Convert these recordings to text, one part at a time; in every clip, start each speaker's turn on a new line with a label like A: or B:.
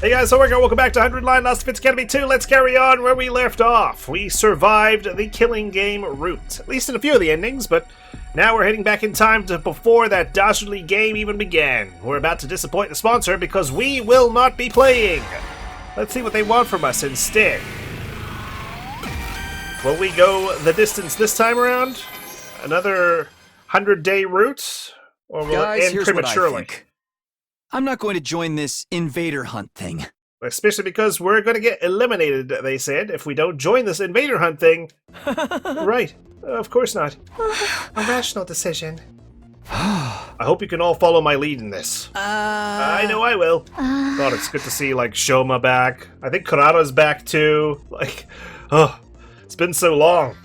A: Hey guys, so welcome back to 100 Line Lost Defense Academy 2. Let's carry on where we left off. We survived the killing game route, at least in a few of the endings, but now we're heading back in time to before that dastardly game even began. We're about to disappoint the sponsor because we will not be playing. Let's see what they want from us instead. Will we go the distance this time around? Another 100-day route? Or will
B: Guys,
A: it end
B: here's
A: prematurely?
B: what I think. I'm not going to join this Invader Hunt thing.
A: Especially because we're going to get eliminated, they said, if we don't join this Invader Hunt thing. Right. Of course not. A rational decision. I hope you can all follow my lead in this. I know I will. God, it's good to see, like, Shoma back. I think Kurara's back, too. Like, oh, it's been so long.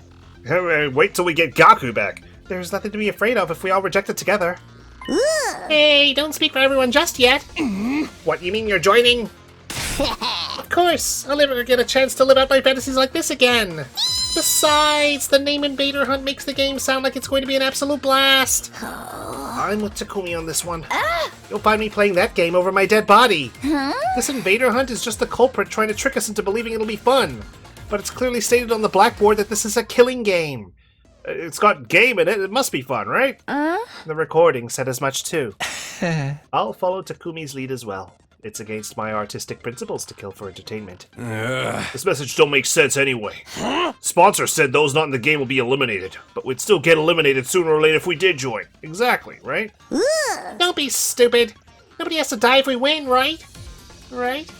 A: Wait till we get Gaku back. There's nothing to be afraid of if we all reject it together. Hey, don't speak for everyone just yet. What, you mean you're joining? Of course, I'll never get a chance to live out my fantasies like this again. Besides, the name Invader Hunt makes the game sound like it's going to be an absolute blast. I'm with Takumi on this one. You'll find me playing that game over my dead body. This Invader Hunt is just the culprit trying to trick us into believing it'll be fun. But it's clearly stated on the blackboard that this is a killing game. It's got game in it, it must be fun, right? The recording said as much too. I'll follow Takumi's lead as well. It's against my artistic principles to kill for entertainment. This message don't make sense anyway. Sponsor said those not in the game will be eliminated, but we'd still get eliminated sooner or later if we did join. Exactly, right? Don't be stupid. Nobody has to die if we win, right? Right?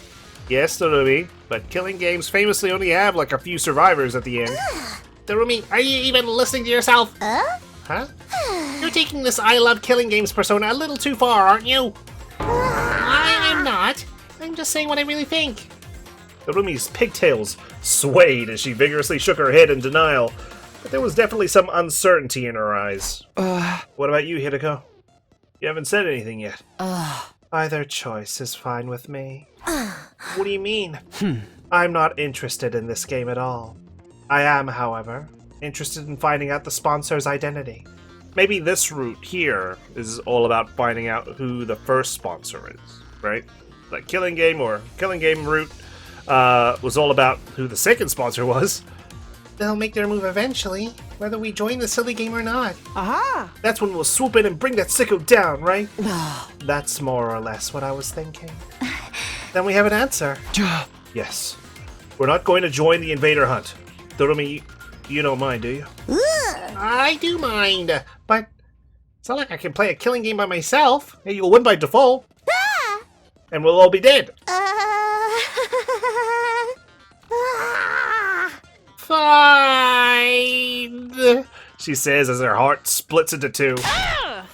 A: Yes, Dorumi, but killing games famously only have like a few survivors at the end. Dorumi, are you even listening to yourself? Huh? You're taking this I love killing games persona a little too far, aren't you? I am not. I'm just saying what I really think. Dorumi's pigtails swayed as she vigorously shook her head in denial, but there was definitely some uncertainty in her eyes. What about you, Hideko? You haven't said anything yet. Either choice is fine with me. What do you mean? I'm not interested in this game at all. I am, however, interested in finding out the sponsor's identity. Maybe this route here is all about finding out who the first sponsor is, right? Like Killing Game or Killing Game route was all about who the second sponsor was. They'll make their move eventually, whether we join the silly game or not. Aha! That's when we'll swoop in and bring that sicko down, right? That's more or less what I was thinking. Then we have an answer. Yes. We're not going to join the Invader Hunt. Dorumi, you don't mind, do you? I do mind, but it's not like I can play a killing game by myself. Hey, you'll win by default. And we'll all be dead. Fine, she says as her heart splits into two.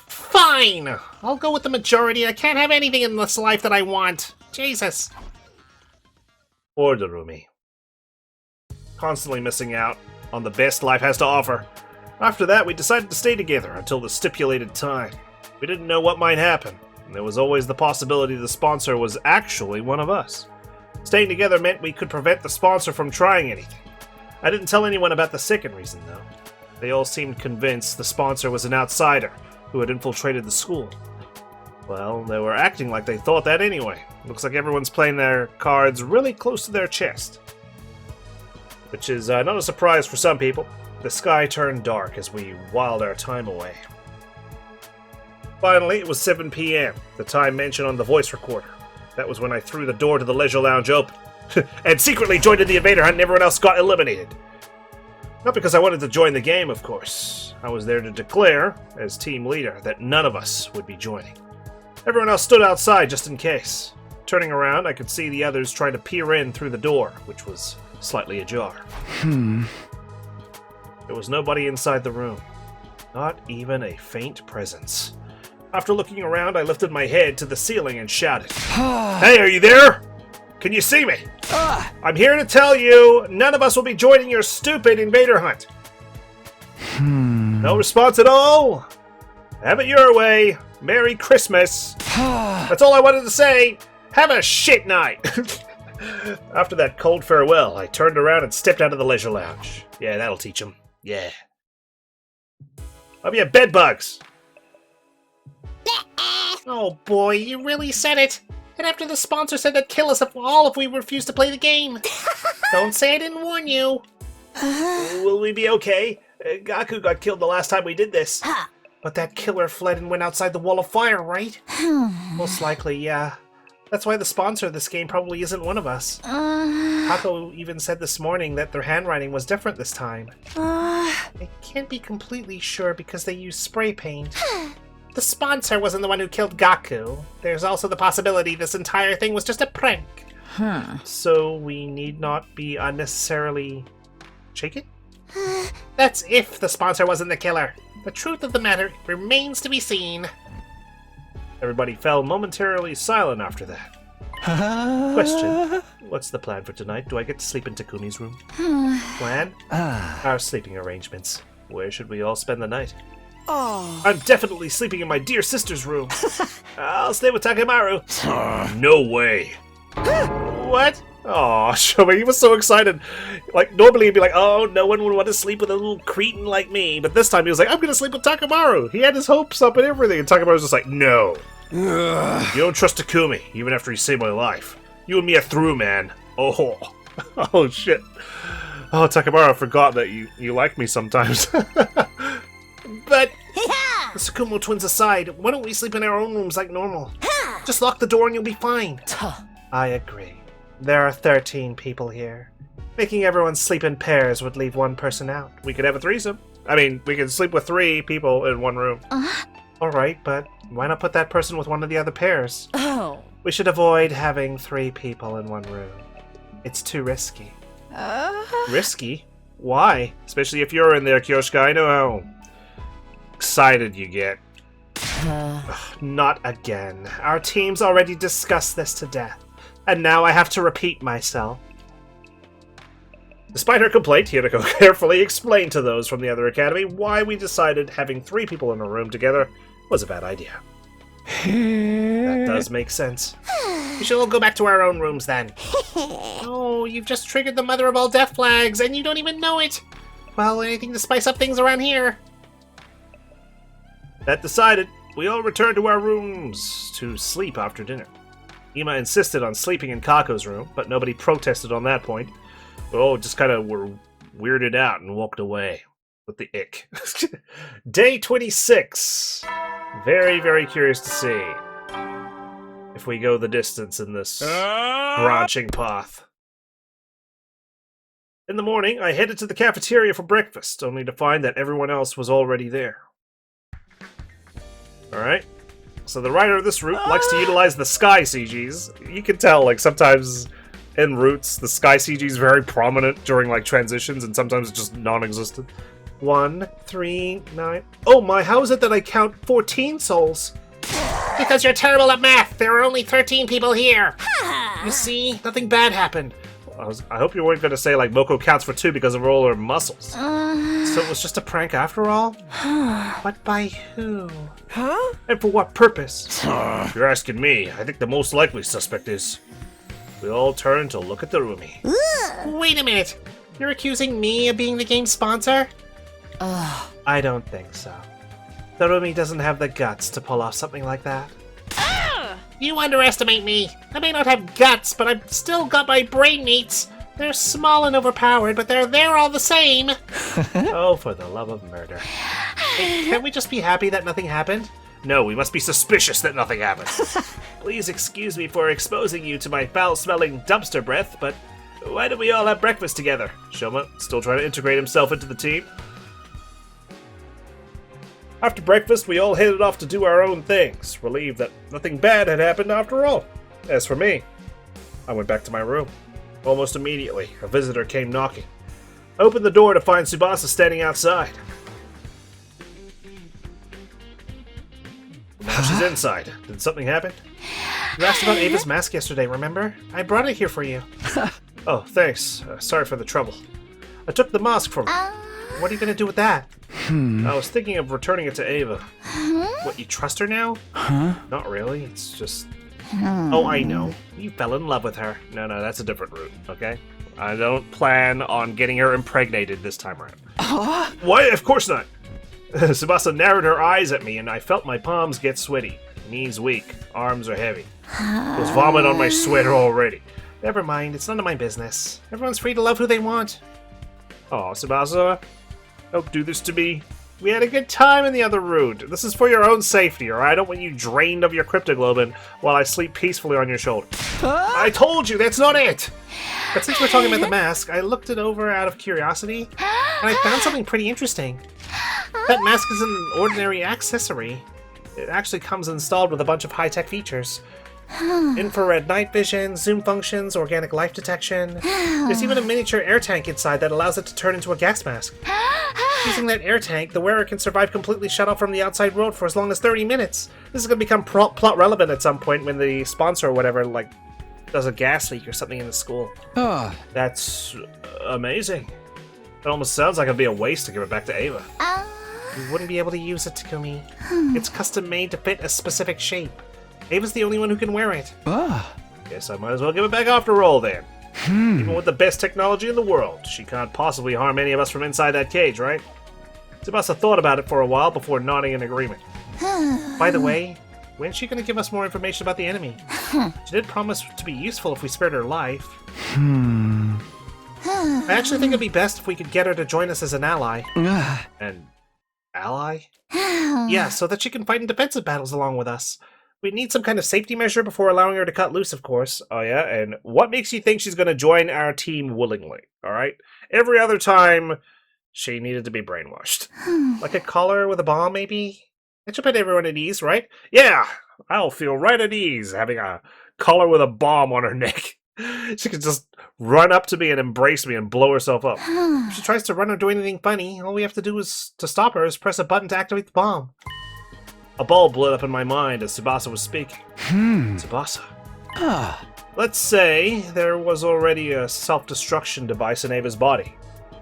A: Fine, I'll go with the majority. I can't have anything in this life that I want. Jesus. Poor Dorumi. Constantly missing out on the best life has to offer. After that, we decided to stay together until the stipulated time. We didn't know what might happen, and there was always the possibility the sponsor was actually one of us. Staying together meant we could prevent the sponsor from trying anything. I didn't tell anyone about the second reason, though. They all seemed convinced the sponsor was an outsider who had infiltrated the school. Well, they were acting like they thought that anyway. Looks like everyone's playing their cards really close to their chest. Which is not a surprise for some people. The sky turned dark as we whiled our time away. Finally, it was 7 p.m., the time mentioned on the voice recorder. That was when I threw the door to the leisure lounge open, and secretly joined in the Invader Hunt and everyone else got eliminated. Not because I wanted to join the game, of course. I was there to declare, as team leader, that none of us would be joining. Everyone else stood outside just in case. Turning around, I could see the others trying to peer in through the door, which was slightly ajar. There was nobody inside the room. Not even a faint presence. After looking around, I lifted my head to the ceiling and shouted, Hey, are you there? Can you see me? I'm here to tell you, none of us will be joining your stupid Invader Hunt. No response at all? Have it your way. Merry Christmas. That's all I wanted to say. Have a shit night. After that cold farewell, I turned around and stepped out of the leisure lounge. Yeah, that'll teach him. Yeah. Love you, bedbugs. Oh boy, you really said it. And after the sponsor said they'd kill us if we refused to play the game. Don't say I didn't warn you. Will we be okay? Gaku got killed the last time we did this. But that killer fled and went outside the wall of fire, right? Most likely, yeah. That's why the sponsor of this game probably isn't one of us. Kako even said this morning that their handwriting was different this time. I can't be completely sure because they used spray paint. The sponsor wasn't the one who killed Gaku. There's also the possibility this entire thing was just a prank. So we need not be unnecessarily shaken? That's if the sponsor wasn't the killer. The truth of the matter remains to be seen. Everybody fell momentarily silent after that. Question. What's the plan for tonight? Do I get to sleep in Takumi's room? Plan? Our sleeping arrangements. Where should we all spend the night? I'm definitely sleeping in my dear sister's room. I'll stay with Takemaru. No way. What? Oh, Shomi, he was so excited. Like, normally he'd be like, oh, no one would want to sleep with a little cretin like me. But this time he was like, I'm going to sleep with Takemaru. He had his hopes up and everything. And Takemaru was just like, no. You don't trust Takumi, even after he saved my life. You and me are through, man. Oh. Oh, shit. Oh, Takemaru, I forgot that you like me sometimes. But, the Tsukumo twins aside, why don't we sleep in our own rooms like normal? Just lock the door and you'll be fine. I agree. There are 13 people here. Making everyone sleep in pairs would leave one person out. We could have a threesome. I mean, we could sleep with 3 people in one room. Alright, but why not put that person with one of the other pairs? We should avoid having 3 people in one room. It's too risky. Risky? Why? Especially if you're in there, Kyoshika. I know how excited you get. Not again. Our teams already discussed this to death. And now I have to repeat myself. Despite her complaint, Hiriko carefully explained to those from the other academy why we decided having 3 people in a room together was a bad idea. That does make sense. We should all go back to our own rooms then. Oh, you've just triggered the mother of all death flags, and you don't even know it. Well, anything to spice up things around here. That decided, we all returned to our rooms to sleep after dinner. Ima insisted on sleeping in Kako's room, but nobody protested on that point. We all just kind of were weirded out and walked away with the ick. Day 26. Very, very curious to see if we go the distance in this branching path. In the morning, I headed to the cafeteria for breakfast, only to find that everyone else was already there. Alright. So the writer of this route likes to utilize the sky CGs. You can tell, like, sometimes in routes, the sky CG is very prominent during, like, transitions, and sometimes it's just non-existent. 1, 3, 9... Oh my, how is it that I count 14 souls? Because you're terrible at math! There are only 13 people here! You see? Nothing bad happened. I hope you weren't going to say, like, Moko counts for 2 because of all her muscles. So it was just a prank after all? But by who? And for what purpose? If you're asking me, I think the most likely suspect is... We all turn to look at the Rumi. Wait a minute! You're accusing me of being the game's sponsor? I don't think so. The Rumi doesn't have the guts to pull off something like that. You underestimate me. I may not have guts, but I've still got my brain meats. They're small and overpowered, but they're there all the same. Oh, for the love of murder. Hey, can't we just be happy that nothing happened? No, we must be suspicious that nothing happened. Please excuse me for exposing you to my foul-smelling dumpster breath, but why don't we all have breakfast together? Shoma, still trying to integrate himself into the team. After breakfast, we all headed off to do our own things, relieved that nothing bad had happened after all. As for me, I went back to my room. Almost immediately, a visitor came knocking. I opened the door to find Tsubasa standing outside. Now she's inside. Did something happen? You asked about Ava's mask yesterday, remember? I brought it here for you. Oh, thanks. Sorry for the trouble. I took the mask from her. What are you going to do with that? I was thinking of returning it to Ava. What, you trust her now? Not really, it's just... Oh, I know. You fell in love with her. No, that's a different route, okay? I don't plan on getting her impregnated this time around. What? Of course not! Tsubasa narrowed her eyes at me, and I felt my palms get sweaty. Knees weak. Arms are heavy. There's vomit on my sweater already. Never mind, it's none of my business. Everyone's free to love who they want. Oh, Tsubasa, don't do this to me. We had a good time in the other route. This is for your own safety, alright? I don't want you drained of your cryptoglobin while I sleep peacefully on your shoulder. I told you, that's not it! But since we're talking about the mask, I looked it over out of curiosity, and I found something pretty interesting. That mask isn't an ordinary accessory. It actually comes installed with a bunch of high-tech features. Infrared night vision, zoom functions, organic life detection. There's even a miniature air tank inside that allows it to turn into a gas mask. Using that air tank, the wearer can survive completely shut off from the outside world for as long as 30 minutes. This is going to become plot relevant at some point when the sponsor or whatever, like, does a gas leak or something in the school. That's amazing. It almost sounds like it'd be a waste to give it back to Ava. You wouldn't be able to use it, Takumi. It's custom made to fit a specific shape. Ava's the only one who can wear it. Guess I might as well give it back after all then. Even with the best technology in the world, she can't possibly harm any of us from inside that cage, right? Tsubasa thought about it for a while before nodding in agreement. By the way, when's she going to give us more information about the enemy? She did promise to be useful if we spared her life. I actually think it'd be best if we could get her to join us as an ally. An ally? Yeah, so that she can fight in defensive battles along with us. We need some kind of safety measure before allowing her to cut loose, of course. Oh yeah, and what makes you think she's going to join our team willingly, alright? Every other time, she needed to be brainwashed. Like a collar with a bomb, maybe? That should put everyone at ease, right? Yeah, I'll feel right at ease having a collar with a bomb on her neck. She can just run up to me and embrace me and blow herself up. If she tries to run or do anything funny, all we have to do is to stop her is press a button to activate the bomb. A bulb lit up in my mind as Tsubasa was speaking. Tsubasa. Let's say there was already a self-destruction device in Ava's body.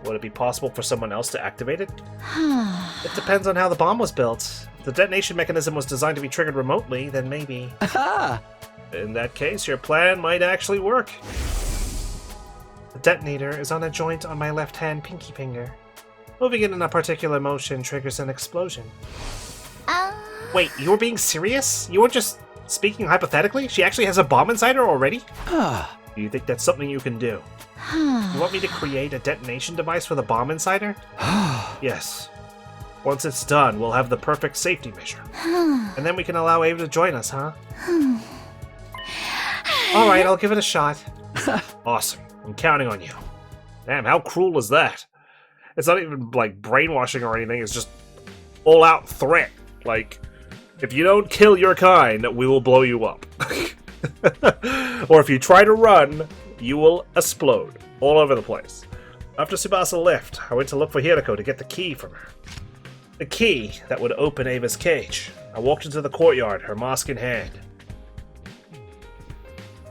A: Would it be possible for someone else to activate it? It depends on how the bomb was built. If the detonation mechanism was designed to be triggered remotely, then maybe. In that case, your plan might actually work. The detonator is on a joint on my left-hand pinky finger. Moving it in a particular motion triggers an explosion. Wait, you were being serious? You weren't just speaking hypothetically? She actually has a bomb inside her already? Do you think that's something you can do? You want me to create a detonation device with a bomb inside her? Yes. Once it's done, we'll have the perfect safety measure. And then we can allow Ava to join us, huh? Alright, I'll give it a shot. Awesome. I'm counting on you. Damn, how cruel is that? It's not even, like, brainwashing or anything. It's just all-out threat. Like, if you don't kill your kind, we will blow you up. Or if you try to run, you will explode all over the place. After Tsubasa left, I went to look for Hirako to get the key from her. The key that would open Ava's cage. I walked into the courtyard, her mask in hand.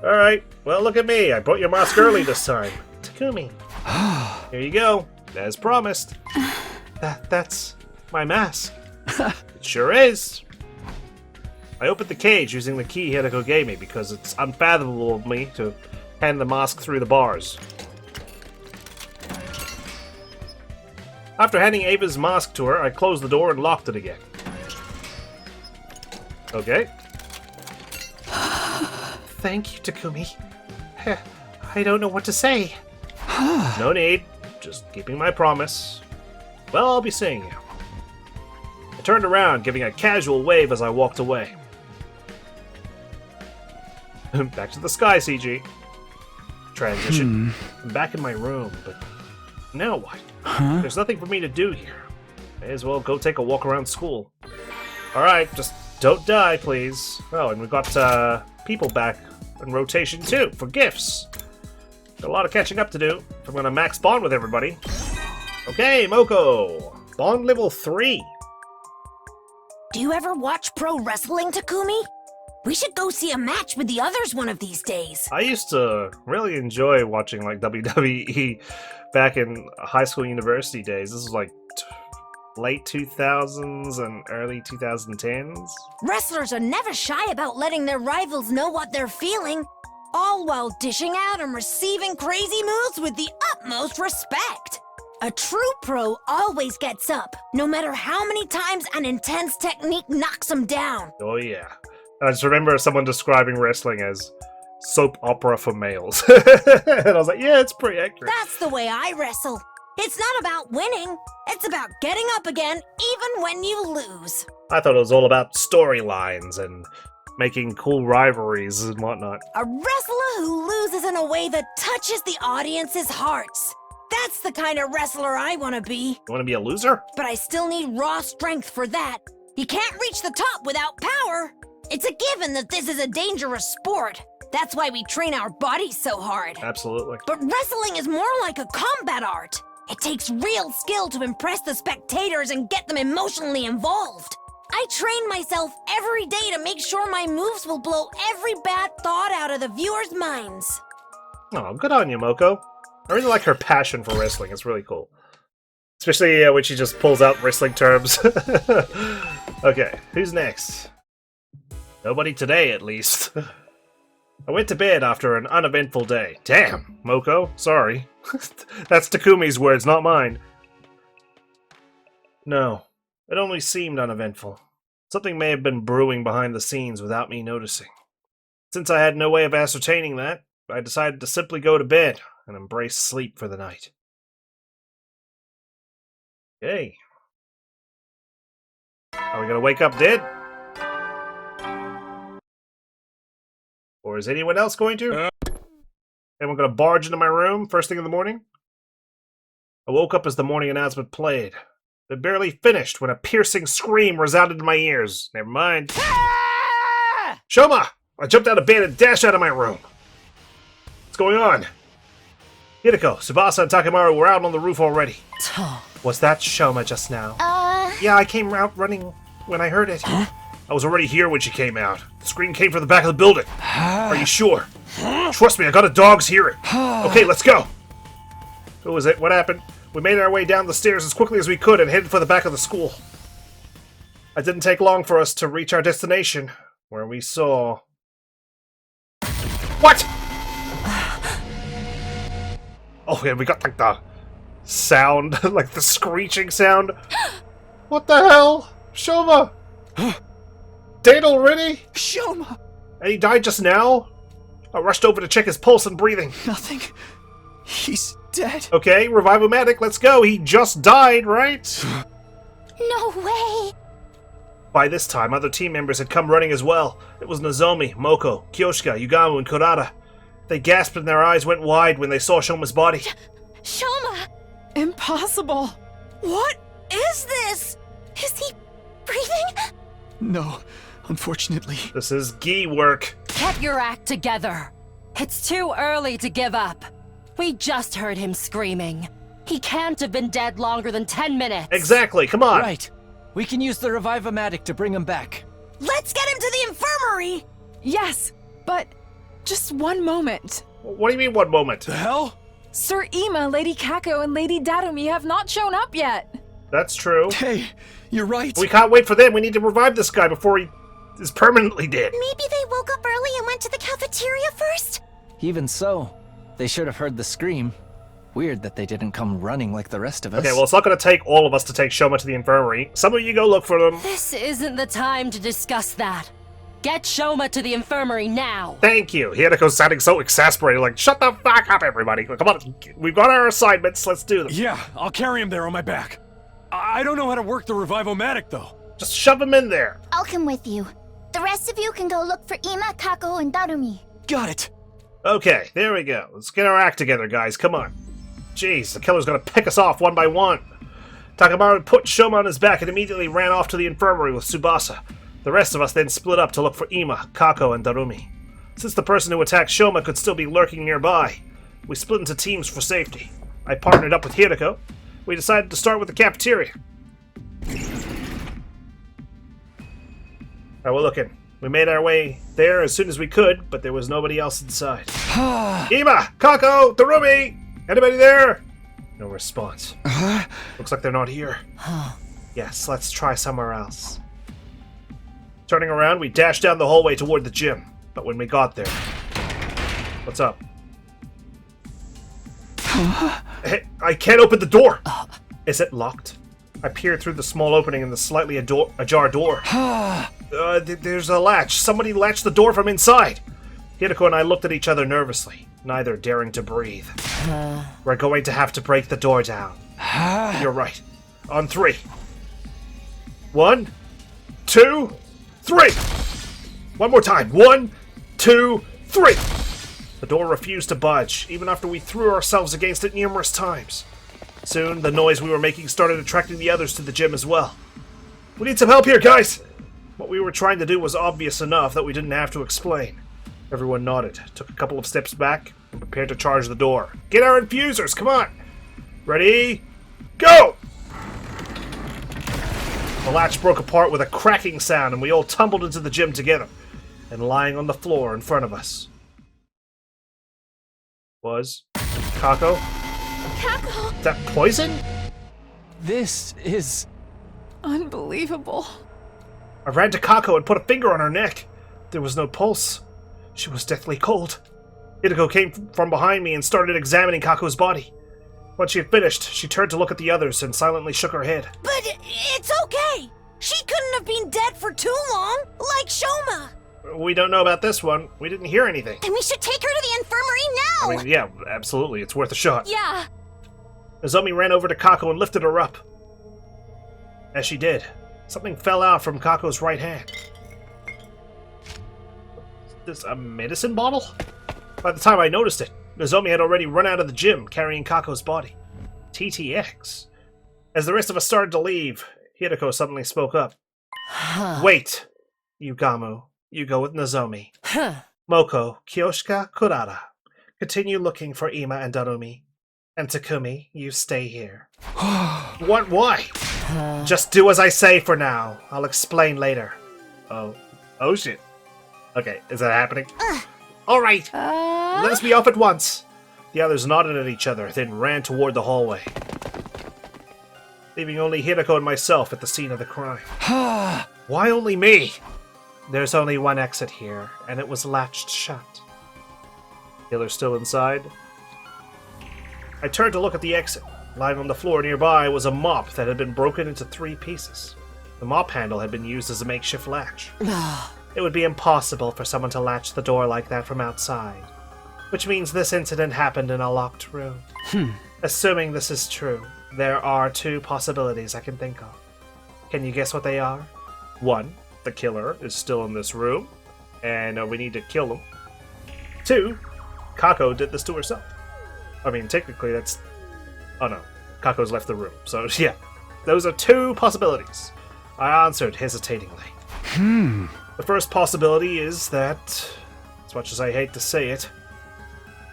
A: Alright, well look at me. I brought your mask early this time. Takumi. Here you go. As promised. That's my mask. It sure is. I opened the cage using the key Hirako gave me because it's unfathomable of me to hand the mask through the bars. After handing Ava's mask to her, I closed the door and locked it again. Okay. Thank you, Takumi. I don't know what to say. No need. Just keeping my promise. Well, I'll be seeing you. I turned around, giving a casual wave as I walked away. Back to the sky, CG. Transition. I'm back in my room, but now what? There's nothing for me to do here. May as well go take a walk around school. Alright, just don't die, please. Oh, and we've got people back in rotation too, for gifts. Got a lot of catching up to do if I'm gonna max bond with everybody. Okay, Moko. Bond level 3.
C: Do you ever watch pro wrestling, Takumi? We should go see a match with the others one of these days.
A: I used to really enjoy watching like WWE back in high school university days. This was like late 2000s and early 2010s.
C: Wrestlers are never shy about letting their rivals know what they're feeling, all while dishing out and receiving crazy moves with the utmost respect. A true pro always gets up, no matter how many times an intense technique knocks them down.
A: Oh yeah. I just remember someone describing wrestling as soap opera for males. And I was like, yeah, it's pretty accurate.
C: That's the way I wrestle. It's not about winning. It's about getting up again, even when you lose.
A: I thought it was all about storylines and making cool rivalries and whatnot.
C: A wrestler who loses in a way that touches the audience's hearts. That's the kind of wrestler I want to be.
A: You want to be a loser?
C: But I still need raw strength for that. You can't reach the top without power. It's a given that this is a dangerous sport. That's why we train our bodies so hard.
A: Absolutely.
C: But wrestling is more like a combat art. It takes real skill to impress the spectators and get them emotionally involved. I train myself every day to make sure my moves will blow every bad thought out of the viewers' minds.
A: Oh, good on you, Moko. I really like her passion for wrestling. It's really cool. Especially when she just pulls out wrestling terms. Okay, who's next? Nobody today, at least. I went to bed after an uneventful day. Damn, Moko, sorry. That's Takumi's words, not mine. No, it only seemed uneventful. Something may have been brewing behind the scenes without me noticing. Since I had no way of ascertaining that, I decided to simply go to bed and embrace sleep for the night. Okay. Are we gonna wake up dead? Or is anyone else going to? Anyone gonna barge into my room first thing in the morning? I woke up as the morning announcement played. It barely finished when a piercing scream resounded in my ears. Never mind.
B: Ah!
A: Shoma! I jumped out of bed and dashed out of my room. What's going on? Hideko, Tsubasa, and Takemaru were out on the roof already. Was that Shoma just now? Yeah, I came out running when I heard it. I was already here when she came out. The scream came from the back of the building. Are you sure? Trust me, I got a dog's hearing. Okay, let's go. Who was it? What happened? We made our way down the stairs as quickly as we could and headed for the back of the school. It didn't take long for us to reach our destination, where we saw... What?! Oh, yeah, we got like the sound, like the screeching sound. What the hell? Shoma! Dead already?
B: Shoma!
A: And he died just now? I rushed over to check his pulse and breathing.
B: Nothing. He's dead.
A: Okay, Revive-O-Matic, let's go. He just died, right?
C: No way!
A: By this time, other team members had come running as well. It was Nozomi, Moko, Kyoshika, Yugamu, and Kurata. They gasped and their eyes went wide when they saw Shoma's body.
C: Shoma!
D: Impossible!
C: What is this? Is he breathing?
B: No, unfortunately.
A: This is Gi work.
E: Get your act together. It's too early to give up. We just heard him screaming. He can't have been dead longer than 10 minutes.
A: Exactly, come on.
F: Right. We can use the Revive-O-Matic to bring him back.
C: Let's get him to the infirmary!
D: Yes, but just one moment.
A: What do you mean, one moment?
B: The hell?
D: Sir Ima, Lady Kako, and Lady Darumi have not shown up yet.
A: That's true.
B: Hey, you're right.
A: We can't wait for them. We need to revive this guy before he is permanently dead.
C: Maybe they woke up early and went to the cafeteria first?
F: Even so, they should have heard the scream. Weird that they didn't come running like the rest of us.
A: Okay, well, it's not going to take all of us to take Shoma to the infirmary. Some of you go look for them.
E: This isn't the time to discuss that. Get Shoma to the infirmary now.
A: Thank you. Hideko's sounding so exasperated, like, shut the fuck up, everybody. Come on, we've got our assignments, let's do them.
G: Yeah, I'll carry him there on my back. I don't know how to work the Revive-O-Matic, though.
A: Just shove him in there.
H: I'll come with you. The rest of you can go look for Ima, Kako, and Darumi.
B: Got it.
A: Okay, there we go. Let's get our act together, guys. Come on. Jeez, the killer's gonna pick us off one by one. Takemaru put Shoma on his back and immediately ran off to the infirmary with Tsubasa. The rest of us then split up to look for Ima, Kako, and Darumi. Since the person who attacked Shoma could still be lurking nearby, we split into teams for safety. I partnered up with Hideko. We decided to start with the cafeteria. Alright, we're looking. We made our way there as soon as we could, but there was nobody else inside. Ima! Kako! Darumi! Anybody there? No response. Looks like they're not here. Yes, let's try somewhere else. Turning around, we dashed down the hallway toward the gym. But when we got there... What's up? Hey, I can't open the door! Is it locked? I peered through the small opening in the slightly ajar door. There's a latch. Somebody latched the door from inside. Hideko and I looked at each other nervously, neither daring to breathe. We're going to have to break the door down. You're right. On 3. 1, 2, 3! One more time. 1, 2, 3! The door refused to budge, even after we threw ourselves against it numerous times. Soon, the noise we were making started attracting the others to the gym as well. We need some help here, guys! What we were trying to do was obvious enough that we didn't have to explain. Everyone nodded, took a couple of steps back, and prepared to charge the door. Get our infusers, come on! Ready? Go! The latch broke apart with a cracking sound, and we all tumbled into the gym together. And lying on the floor in front of us was Kako.
D: Kako!
A: Is that poison?
F: This is...
D: Unbelievable.
A: I ran to Kako and put a finger on her neck. There was no pulse. She was deathly cold. Hideko came from behind me and started examining Kako's body. When she had finished, she turned to look at the others and silently shook her head.
C: But it's okay. She couldn't have been dead for too long, like Shoma.
A: We don't know about this one. We didn't hear anything.
C: Then we should take her to the infirmary now.
A: I mean, yeah, absolutely. It's worth a shot.
D: Yeah.
A: Nozomi ran over to Kako and lifted her up. As she did, something fell out from Kako's right hand. Is this a medicine bottle? By the time I noticed it, Nozomi had already run out of the gym, carrying Kako's body. TTX. As the rest of us started to leave, Hideko suddenly spoke up. Wait, Yugamu. You go with Nozomi. Moko, Kyoshika, Kurara. Continue looking for Ima and Darumi. And Takumi, you stay here. What? Why? Just do as I say for now. I'll explain later. Oh shit. Okay, is that happening? Alright, let us be off at once. The others nodded at each other, then ran toward the hallway, leaving only Hideko and myself at the scene of the crime. Why only me? There's only one exit here, and it was latched shut. Killer still inside? I turned to look at the exit. Lying on the floor nearby was a mop that had been broken into 3 pieces. The mop handle had been used as a makeshift latch. It would be impossible for someone to latch the door like that from outside, which means this incident happened in a locked room. Assuming this is true, there are 2 possibilities I can think of. Can you guess what they are? 1, the killer is still in this room, and we need to kill him. 2, Kako did this to herself. I mean, technically that's... Oh no, Kako's left the room, so yeah. Those are 2 possibilities. I answered hesitatingly. The first possibility is that, as much as I hate to say it,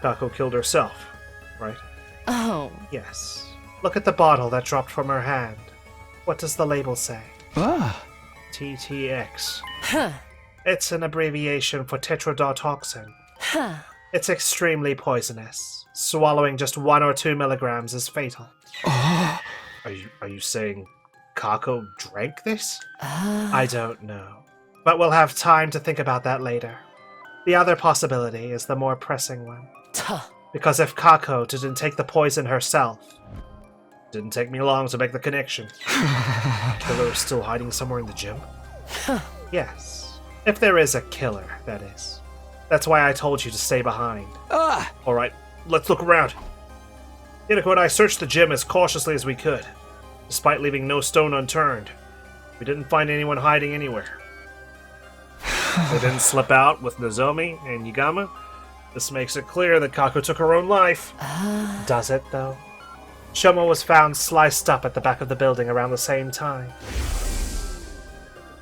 A: Kako killed herself, right?
E: Oh.
A: Yes. Look at the bottle that dropped from her hand. What does the label say? TTX.
E: Huh.
A: It's an abbreviation for tetrodotoxin.
E: Huh.
A: It's extremely poisonous. Swallowing just 1 or 2 milligrams is fatal. Are you saying Kako drank this? I don't know. But we'll have time to think about that later. The other possibility is the more pressing one. Because if Kako didn't take the poison herself, it didn't take me long to make the connection. Killer is still hiding somewhere in the gym? Yes. If there is a killer, that is. That's why I told you to stay behind. Alright, let's look around. Hideko and I searched the gym as cautiously as we could, despite leaving no stone unturned. We didn't find anyone hiding anywhere. They didn't slip out with Nozomi and Yugamu. This makes it clear that Kako took her own life. Does it, though? Shoma was found sliced up at the back of the building around the same time.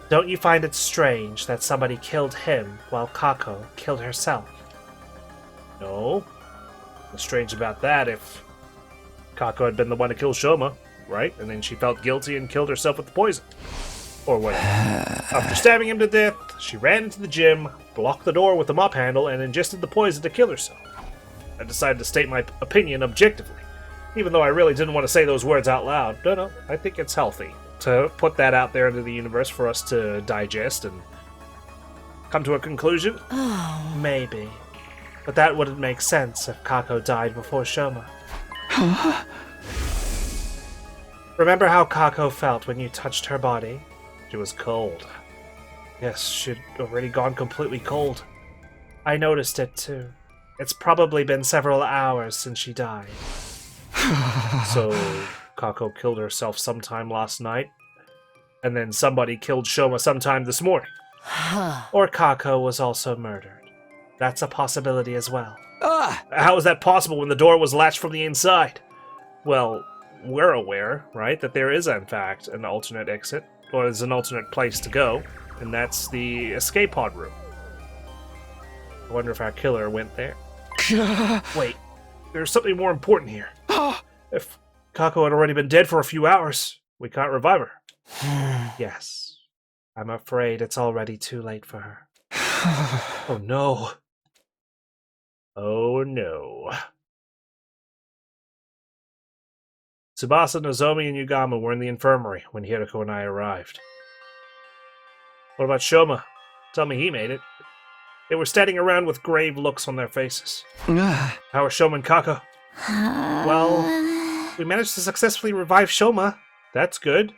A: Don't you find it strange that somebody killed him while Kako killed herself? No. What's strange about that if Kako had been the one to kill Shoma, right? And then she felt guilty and killed herself with the poison. Or whatever. After stabbing him to death, she ran into the gym, blocked the door with the mop handle, and ingested the poison to kill herself. I decided to state my opinion objectively, even though I really didn't want to say those words out loud. No, I think it's healthy to put that out there into the universe for us to digest and come to a conclusion. Maybe. But that wouldn't make sense if Kako died before Shoma. Remember how Kako felt when you touched her body? She was cold. Yes, she'd already gone completely cold. I noticed it too. It's probably been several hours since she died. So, Kako killed herself sometime last night, and then somebody killed Shoma sometime this morning. Or Kako was also murdered. That's a possibility as well. How is that possible when the door was latched from the inside? Well, we're aware, right, that there is in fact an alternate exit, or there's an alternate place to go, and that's the escape pod room. I wonder if our killer went there. Wait, there's something more important here. If Kako had already been dead for a few hours, we can't revive her. Yes, I'm afraid it's already too late for her. Oh no. Oh no. Tsubasa, Nozomi, and Yugama were in the infirmary when Hiroko and I arrived. What about Shoma? Tell me he made it. They were standing around with grave looks on their faces. How are Shoma and Kako? Well, we managed to successfully revive Shoma. That's good.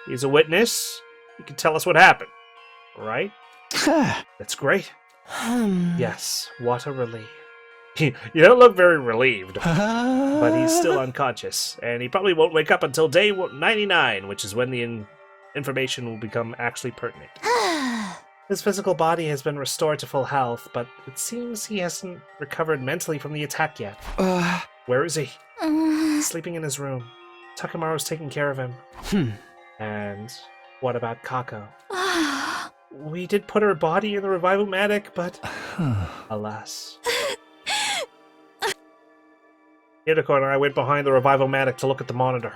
A: He's a witness. He can tell us what happened. Right? That's great. Yes, what a relief. You don't look very relieved, but he's still unconscious, and he probably won't wake up until day 99, which is when the information will become actually pertinent. His physical body has been restored to full health, but it seems he hasn't recovered mentally from the attack yet. Where is he? Sleeping in his room. Takamaru's taking care of him. And what about Kako? We did put her body in the revival-matic, but alas. Hiroko and I went behind the revival-matic to look at the monitor.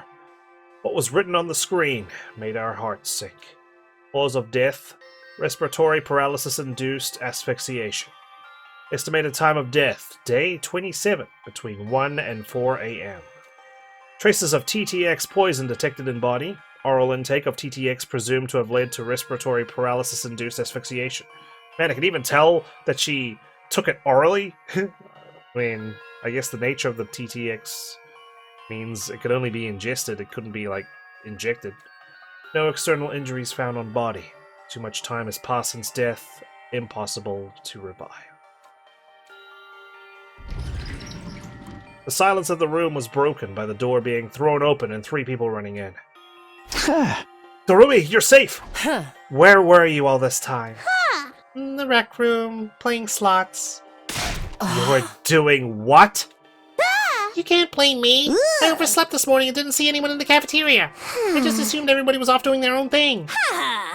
A: What was written on the screen made our hearts sink. Cause of death, respiratory paralysis-induced asphyxiation. Estimated time of death, day 27, between 1 and 4 a.m. Traces of TTX poison detected in body. Oral intake of TTX presumed to have led to respiratory paralysis-induced asphyxiation. Man, I can even tell that she took it orally. I mean, I guess the nature of the TTX means it could only be ingested. It couldn't be, like, injected. No external injuries found on body. Too much time has passed since death. Impossible to revive. The silence of the room was broken by the door being thrown open and 3 people running in. Darumi, you're safe! Where were you all this time? In the rec room, playing slots. You were doing what?
I: You can't blame me. I overslept this morning and didn't see anyone in the cafeteria. I just assumed everybody was off doing their own thing.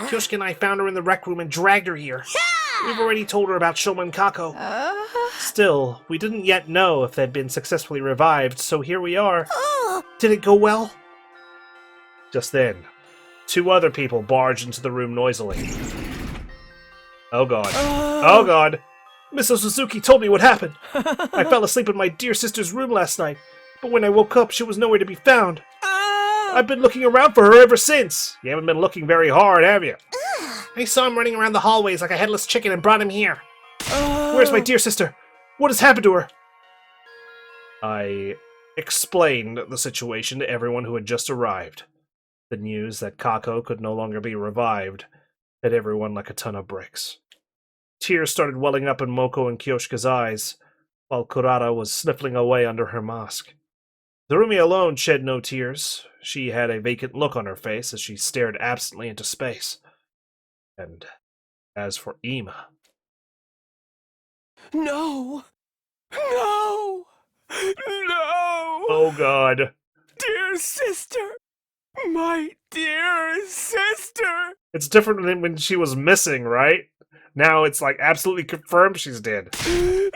A: Kyoshika and I found her in the rec room and dragged her here. We've already told her about Shoma and Kako. Still, we didn't yet know if they'd been successfully revived, so here we are. Did it go well? Just then, 2 other people barged into the room noisily. Oh god. Oh god! Miss Suzuki told me what happened. I fell asleep in my dear sister's room last night, but when I woke up, she was nowhere to be found. I've been looking around for her ever since. You haven't been looking very hard, have you?
I: I saw him running around the hallways like a headless chicken and brought him here.
A: Where's my dear sister? What has happened to her? I explained the situation to everyone who had just arrived. The news that Kako could no longer be revived hit everyone like a ton of bricks. Tears started welling up in Moko and Kyoshika's eyes, while Kurata was sniffling away under her mask. Darumi alone shed no tears. She had a vacant look on her face as she stared absently into space. And as for Ima...
G: No! No! No!
A: Oh god.
G: Dear sister! My dear sister!
A: It's different than when she was missing, right? Now it's like absolutely confirmed she's dead.
G: No!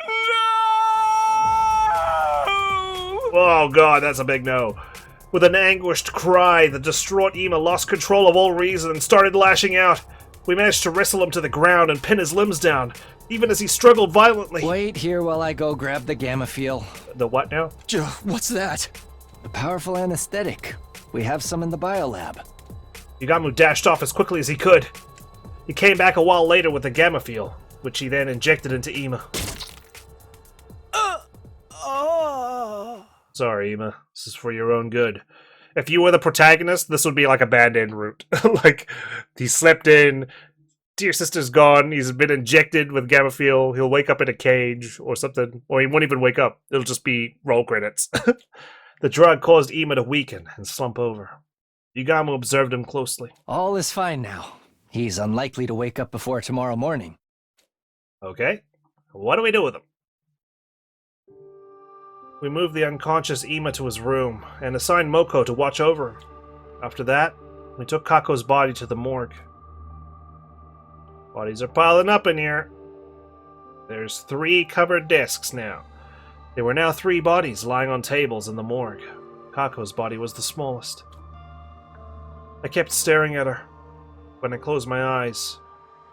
A: Oh god, that's a big no. With an anguished cry, the distraught Ima lost control of all reason and started lashing out. We managed to wrestle him to the ground and pin his limbs down, even as he struggled violently.
F: Wait here while I go grab the gamma feel.
A: The what now?
F: What's that? A powerful anesthetic. We have some in the biolab.
A: Yugamu dashed off as quickly as he could. He came back a while later with the gamma feel, which he then injected into Ima. Sorry, Ima. This is for your own good. if you were the protagonist, this would be like a band-aid route. Like, he slept in, dear sister's gone, he's been injected with gamma fuel, he'll wake up in a cage or something, or he won't even wake up. It'll just be roll credits. The drug caused Ima to weaken and slump over. Yugamu observed him closely.
F: All is fine now. He's unlikely to wake up before tomorrow morning.
A: Okay, what do we do with him? We moved the unconscious Ima to his room and assigned Moko to watch over him. After that, we took Kako's body to the morgue. Bodies are piling up in here. There's 3 covered desks now. There were now 3 bodies lying on tables in the morgue. Kako's body was the smallest. I kept staring at her. When I closed my eyes,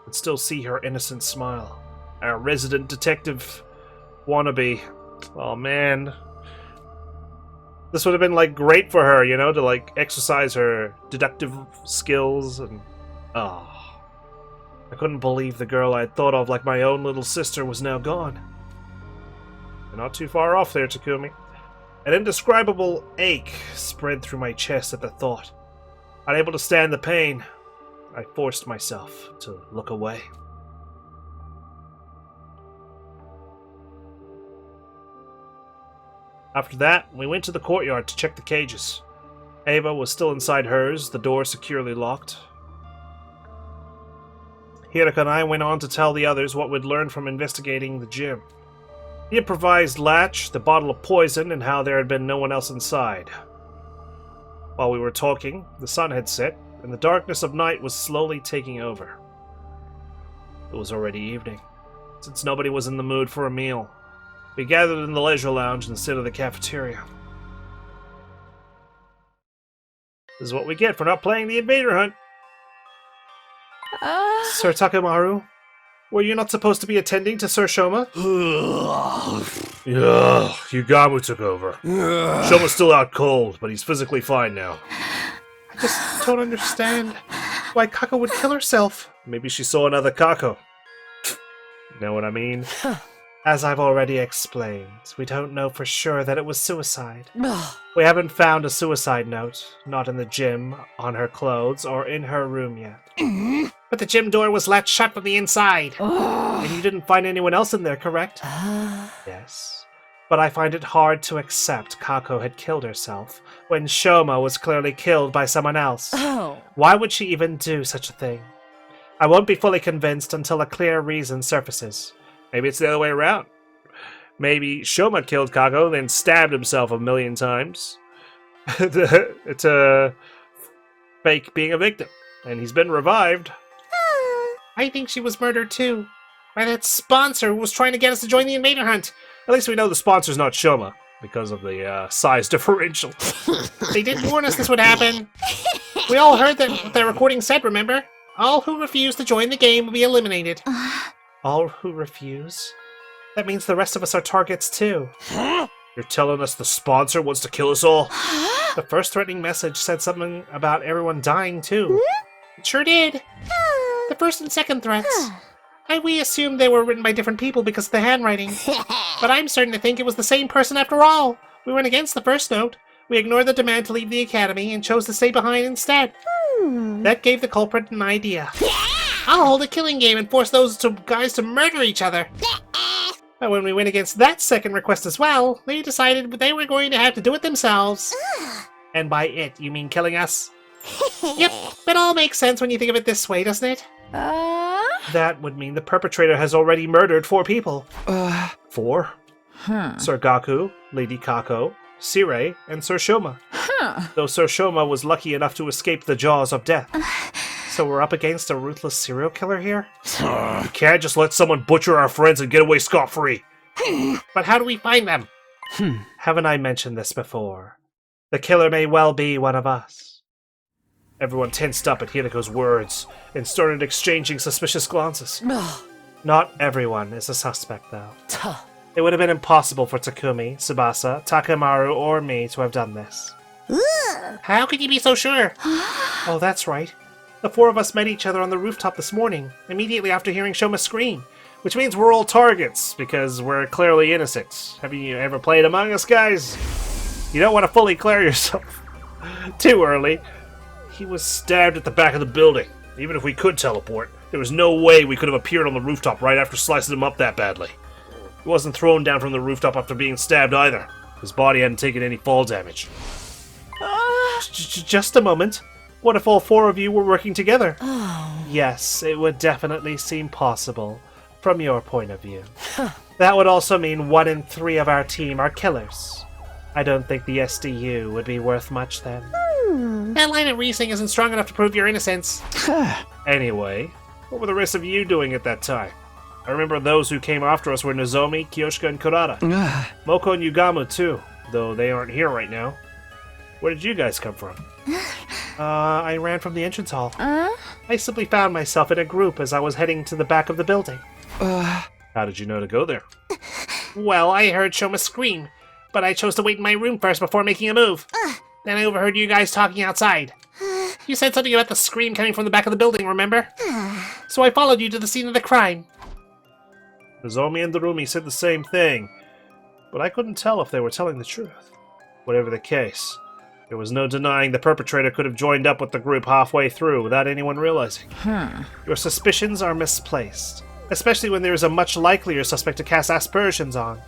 A: I could still see her innocent smile. Our resident detective wannabe. Oh man. This would have been like great for her, you know, to like exercise her deductive skills and I couldn't believe the girl I had thought of like my own little sister was now gone. You're not too far off there, Takumi. An indescribable ache spread through my chest at the thought. Unable to stand the pain, I forced myself to look away. After that, we went to the courtyard to check the cages. Ava was still inside hers, the door securely locked. Hiraka and I went on to tell the others what we'd learned from investigating the gym. The improvised latch, the bottle of poison, and how there had been no one else inside. While we were talking, the sun had set, and the darkness of night was slowly taking over. It was already evening. Since nobody was in the mood for a meal, we gathered in the leisure lounge instead of the cafeteria. This is what we get for not playing the Invader Hunt. Sir Takemaru, were you not supposed to be attending to Sir Shoma? Yeah, Yugamu took over. Shoma's still out cold, but he's physically fine now. I just don't understand why Kako would kill herself. Maybe she saw another Kako. Know what I mean? As I've already explained, we don't know for sure that it was suicide. We haven't found a suicide note, not in the gym, on her clothes, or in her room yet. But the gym door was latched shut from the inside. And you didn't find anyone else in there, correct? Yes. But I find it hard to accept Kako had killed herself, when Shoma was clearly killed by someone else. Why would she even do such a thing? I won't be fully convinced until a clear reason surfaces. Maybe it's the other way around. Maybe Shoma killed Kako, then stabbed himself 1,000,000 times to fake being a victim. And he's been revived.
I: I think she was murdered too. By that sponsor who was trying to get us to join the Invader Hunt.
A: At least we know the sponsor's not Shoma, because of the size differential.
I: They did warn us this would happen. We all heard that what the recording said, remember? All who refuse to join the game will be eliminated.
A: All who refuse? That means the rest of us are targets too. You're telling us the sponsor wants to kill us all? The first threatening message said something about everyone dying too.
I: It sure did. The first and second threats. We assumed they were written by different people because of the handwriting. But I'm starting to think it was the same person after all. We went against the first note. We ignored the demand to leave the academy and chose to stay behind instead. That gave the culprit an idea. I'll hold a killing game and force those two guys to murder each other. But when we went against that second request as well, they decided they were going to have to do it themselves. And by it, you mean killing us? Yep, it all makes sense when you think of it this way, doesn't it?
A: That would mean the perpetrator has already murdered 4 people. 4? Sir Gaku, Lady Kako, Sirei, and Sir Shoma. Though Sir Shoma was lucky enough to escape the jaws of death. So we're up against a ruthless serial killer here? You can't just let someone butcher our friends and get away scot-free.
I: But how do we find them?
A: Haven't I mentioned this before? The killer may well be one of us. Everyone tensed up at Hirako's words and started exchanging suspicious glances. Not everyone is a suspect, though. It would have been impossible for Takumi, Tsubasa, Takemaru, or me to have done this.
I: How could you be so sure?
A: Oh, that's right. The 4 of us met each other on the rooftop this morning, immediately after hearing Shoma scream. Which means we're all targets, because we're clearly innocent. Have you ever played Among Us, guys? You don't want to fully clear yourself. Too early. He was stabbed at the back of the building. Even if we could teleport, there was no way we could have appeared on the rooftop right after slicing him up that badly. He wasn't thrown down from the rooftop after being stabbed either. His body hadn't taken any fall damage. Just a moment. What if all four of you were working together? Yes, it would definitely seem possible, from your point of view. That would also mean 1 in 3 of our team are killers. I don't think the SDU would be worth much then.
I: That line of reasoning isn't strong enough to prove your innocence.
A: Anyway, what were the rest of you doing at that time? I remember those who came after us were Nozomi, Kyoshika, and Kurata. Moko and Yugamu too, though they aren't here right now. Where did you guys come from? I ran from the entrance hall. I simply found myself in a group as I was heading to the back of the building. How did you know to go there?
I: Well, I heard Shoma scream, but I chose to wait in my room first before making a move. Then I overheard you guys talking outside. You said something about the scream coming from the back of the building, remember? So I followed you to the scene of the crime.
A: Nozomi and Darumi said the same thing, but I couldn't tell if they were telling the truth. Whatever the case, there was no denying the perpetrator could have joined up with the group halfway through without anyone realizing. Your suspicions are misplaced, especially when there is a much likelier suspect to cast aspersions on.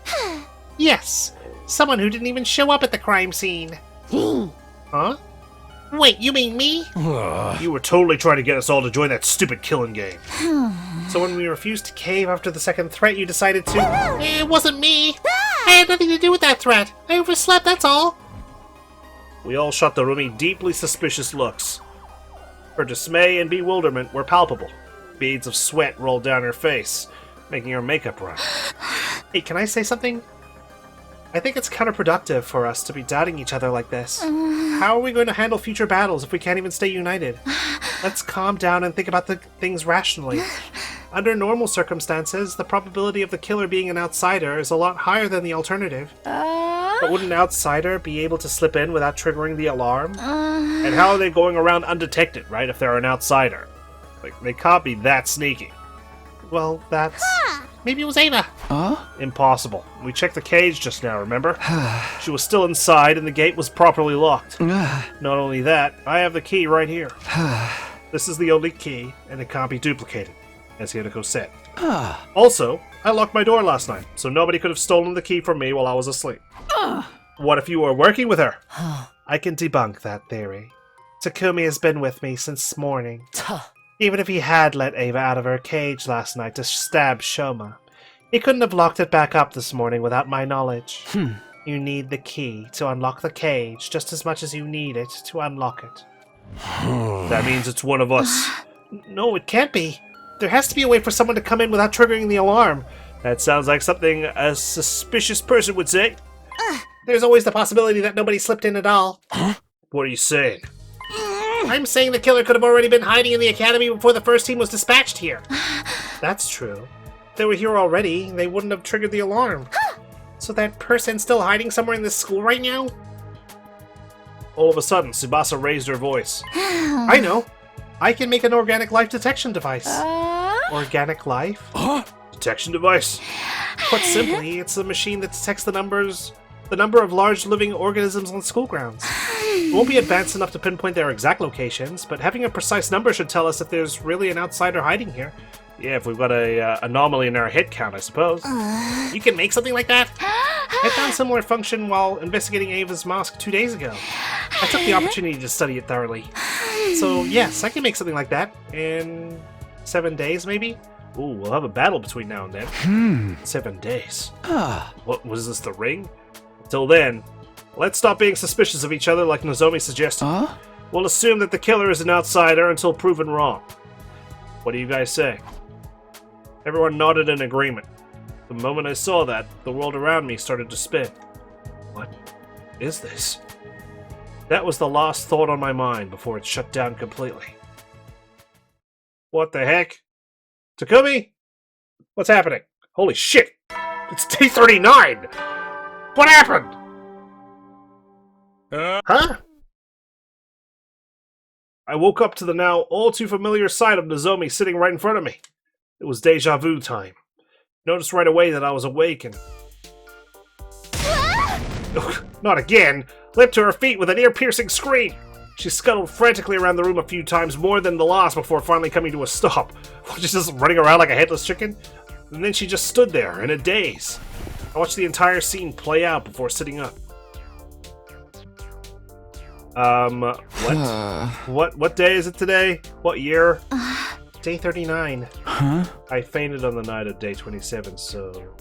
I: Yes, someone who didn't even show up at the crime scene.
A: Huh?
I: Wait, you mean me?
A: You were totally trying to get us all to join that stupid killing game. So when we refused to cave after the second threat, you decided to...
I: It wasn't me. I had nothing to do with that threat. I overslept, that's all.
A: We all shot Darumi deeply suspicious looks. Her dismay and bewilderment were palpable. Beads of sweat rolled down her face, making her makeup run. Hey, can I say something? I think it's counterproductive for us to be doubting each other like this. How are we going to handle future battles if we can't even stay united? Let's calm down and think about the things rationally. Under normal circumstances, the probability of the killer being an outsider is a lot higher than the alternative. But would an outsider be able to slip in without triggering the alarm? And how are they going around undetected, right, if they're an outsider? Like, they can't be that sneaky. Well, that's...
I: Maybe it was Ava.
A: Impossible. We checked the cage just now, remember? She was still inside and the gate was properly locked. Not only that, I have the key right here. This is the only key, and it can't be duplicated, as Hinako said. Also, I locked my door last night, so nobody could have stolen the key from me while I was asleep. What if you were working with her? I can debunk that theory. Takumi has been with me since morning. Even if he had let Ava out of her cage last night to stab Shoma, he couldn't have locked it back up this morning without my knowledge. You need the key to unlock the cage just as much as you need it to unlock it. That means it's one of us. No, it can't be. There has to be a way for someone to come in without triggering the alarm. That sounds like something a suspicious person would say.
I: There's always the possibility that nobody slipped in at all.
A: What are you saying?
I: I'm saying the killer could have already been hiding in the academy before the first team was dispatched here.
A: That's true. If they were here already, they wouldn't have triggered the alarm.
I: So that person's still hiding somewhere in this school right now?
A: All of a sudden, Tsubasa raised her voice.
I: I know. I can make an organic life detection device.
A: Organic life? Detection device? Put simply, it's a machine that detects the number of large living organisms on school grounds. It won't be advanced enough to pinpoint their exact locations, but having a precise number should tell us if there's really an outsider hiding here. Yeah, if we've got a anomaly in our hit count, I suppose.
I: You can make something like that?
A: I found similar function while investigating Ava's mask 2 days ago. I took the opportunity to study it thoroughly. So yes, I can make something like that. In 7 days, maybe? Ooh, we'll have a battle between now and then. 7 days. What was this, the ring? Till then, let's stop being suspicious of each other like Nozomi suggested. We'll assume that the killer is an outsider until proven wrong. What do you guys say? Everyone nodded in agreement. The moment I saw that, the world around me started to spin. What is this? That was the last thought on my mind before it shut down completely. What the heck? Takumi? What's happening? Holy shit! It's day 39! What happened? Huh? I woke up to the now all too familiar sight of Nozomi sitting right in front of me. It was deja vu time. Noticed right away that I was awake and... Not again! Leapt to her feet with an ear-piercing scream! She scuttled frantically around the room a few times more than the last before finally coming to a stop. Just running around like a headless chicken? And then she just stood there, in a daze. I watched the entire scene play out before sitting up. What day is it today? What year? Day 39.
F: Huh?
A: I fainted on the night of day 27, so...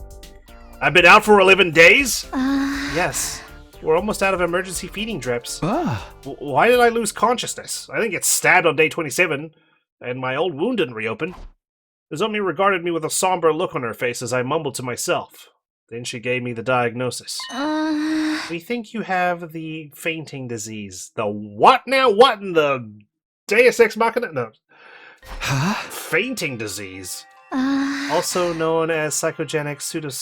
A: I've been out for 11 days? Yes. We're almost out of emergency feeding drips. Why did I lose consciousness? I didn't get stabbed on day 27, and my old wound didn't reopen. Nozomi regarded me with a somber look on her face as I mumbled to myself. Then she gave me the diagnosis. We think you have the fainting disease. The what now? What in the Deus Ex Machina? No.
F: Huh?
A: Fainting disease. Also known as psychogenic syncope.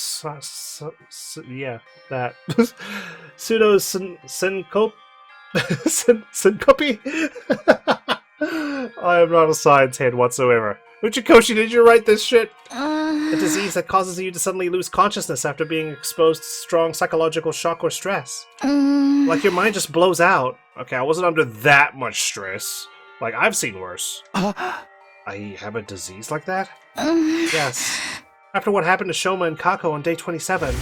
A: Syncope? I am not a science head whatsoever. Uchikoshi, did you write this shit? A disease that causes you to suddenly lose consciousness after being exposed to strong psychological shock or stress. Like your mind just blows out. Okay, I wasn't under that much stress. Like, I've seen worse. I have a disease like that? Yes. After what happened to Shoma and Kako on day 27,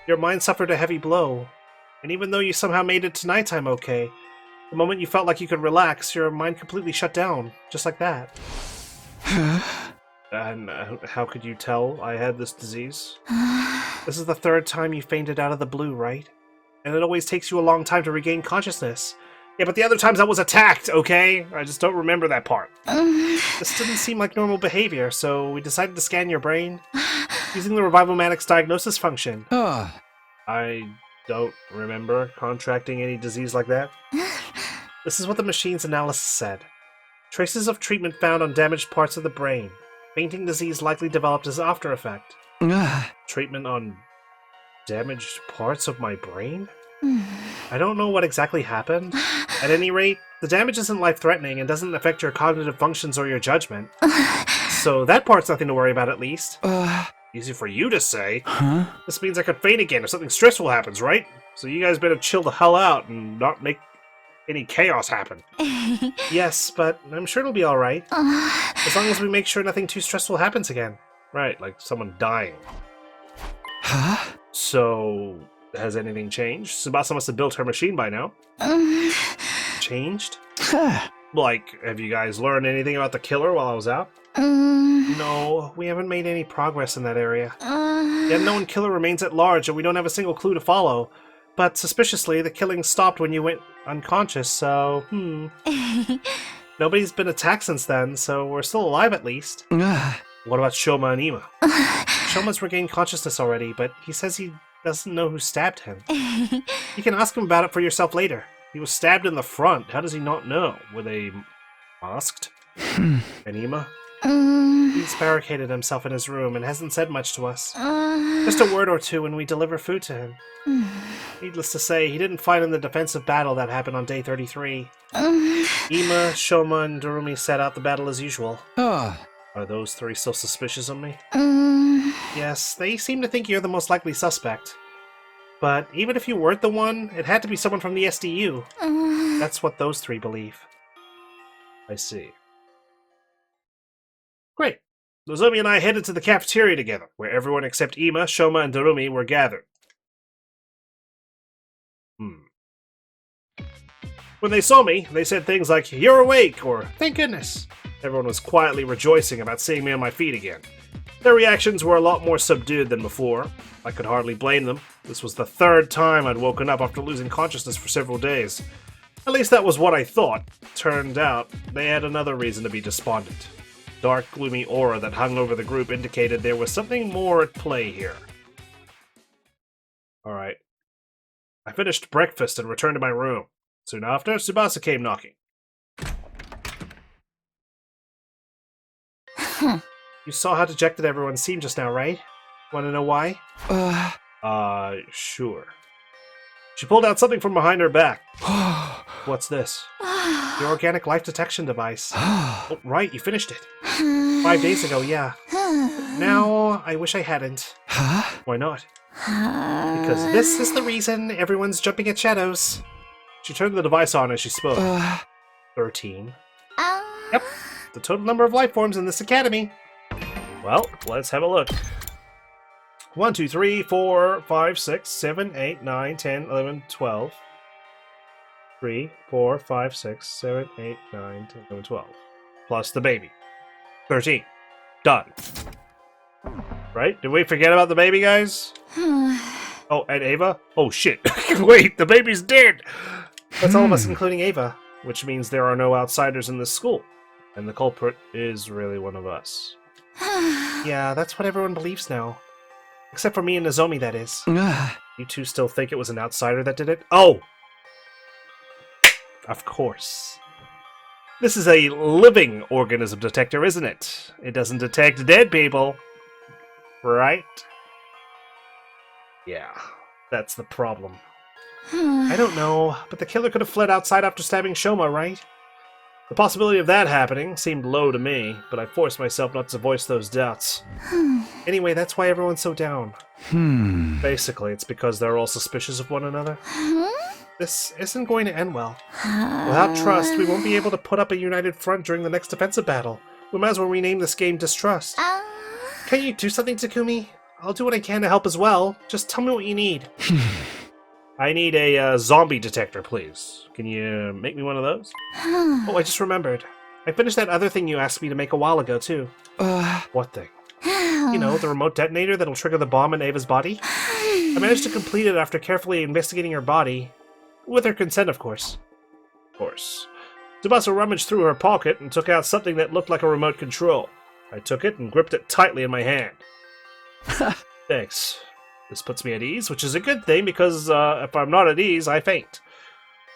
A: your mind suffered a heavy blow. And even though you somehow made it to nighttime okay, the moment you felt like you could relax, your mind completely shut down, just like that. And how could you tell I had this disease? This is the third time you fainted out of the blue, right? And it always takes you a long time to regain consciousness. Yeah, but the other times I was attacked, okay? I just don't remember that part. This didn't seem like normal behavior, so we decided to scan your brain using the Revival-Matic's diagnosis function. I don't remember contracting any disease like that. This is what the machine's analysis said. Traces of treatment found on damaged parts of the brain. Fainting disease likely developed as after effect. Treatment on damaged parts of my brain? I don't know what exactly happened. At any rate, the damage isn't life-threatening and doesn't affect your cognitive functions or your judgment. So that part's nothing to worry about, at least. Easy for you to say. This means I could faint again if something stressful happens, right? So you guys better chill the hell out and not make any chaos happen. Yes, but I'm sure it'll be alright. As long as we make sure nothing too stressful happens again. Right, like someone dying. So, has anything changed? Tsubasa must have built her machine by now. Changed? Like, have you guys learned anything about the killer while I was out? No, we haven't made any progress in that area. The unknown killer remains at large and we don't have a single clue to follow. But suspiciously, the killing stopped when you went unconscious, so, Nobody's been attacked since then, so we're still alive at least. What about Shoma and Ima? Shoma's regained consciousness already, but he says he doesn't know who stabbed him. You can ask him about it for yourself later. He was stabbed in the front. How does he not know? Were they masked? And Ima? He's barricaded himself in his room and hasn't said much to us. Just a word or two when we deliver food to him. Needless to say, he didn't fight in the defensive battle that happened on day 33. Ima, Shoma, and Darumi sat out the battle as usual. Are those three still suspicious of me? Yes, they seem to think you're the most likely suspect. But even if you weren't the one, it had to be someone from the SDU. That's what those three believe. I see. Great. Nozomi and I headed to the cafeteria together, where everyone except Ima, Shoma, and Darumi were gathered. When they saw me, they said things like, "You're awake," or "Thank goodness." Everyone was quietly rejoicing about seeing me on my feet again. Their reactions were a lot more subdued than before. I could hardly blame them. This was the third time I'd woken up after losing consciousness for several days. At least that was what I thought. Turned out, they had another reason to be despondent. Dark, gloomy aura that hung over the group indicated there was something more at play here. Alright. I finished breakfast and returned to my room. Soon after, Tsubasa came knocking. You saw how dejected everyone seemed just now, right? Want to know why? Sure. She pulled out something from behind her back. What's this? Your organic life detection device. Oh, right, you finished it. 5 days ago, yeah. Now, I wish I hadn't. Why not? Because this is the reason everyone's jumping at shadows. She turned the device on as she spoke. 13. Yep, the total number of life forms in this academy. Well, let's have a look. 1, 2, 3, 4, 5, 6, 7, 8, 9, 10, 11, 12. 3, 4, 5, 6, 7, 8, 9, 10, 11, 12. Plus the baby. 13. Done. Right? Did we forget about the baby, guys? Oh, and Ava? Oh, shit. Wait, the baby's dead! That's all of us, including Ava. Which means there are no outsiders in this school. And the culprit is really one of us. Yeah, that's what everyone believes now. Except for me and Nozomi, that is. You two still think it was an outsider that did it? Oh! Of course. This is a living organism detector, isn't it? It doesn't detect dead people. Right? Yeah, that's the problem. I don't know, but the killer could have fled outside after stabbing Shoma, right? The possibility of that happening seemed low to me, but I forced myself not to voice those doubts. Anyway, that's why everyone's so down. Basically, it's because they're all suspicious of one another. This isn't going to end well. Without trust, we won't be able to put up a united front during the next defensive battle. We might as well rename this game Distrust. Can't you do something, Takumi? I'll do what I can to help as well. Just tell me what you need. I need a zombie detector, please. Can you make me one of those? Oh, I just remembered. I finished that other thing you asked me to make a while ago, too. What thing? You know, the remote detonator that'll trigger the bomb in Ava's body? I managed to complete it after carefully investigating her body. With her consent, of course. Of course. Tsubasa rummaged through her pocket and took out something that looked like a remote control. I took it and gripped it tightly in my hand. Thanks. This puts me at ease, which is a good thing, because if I'm not at ease, I faint.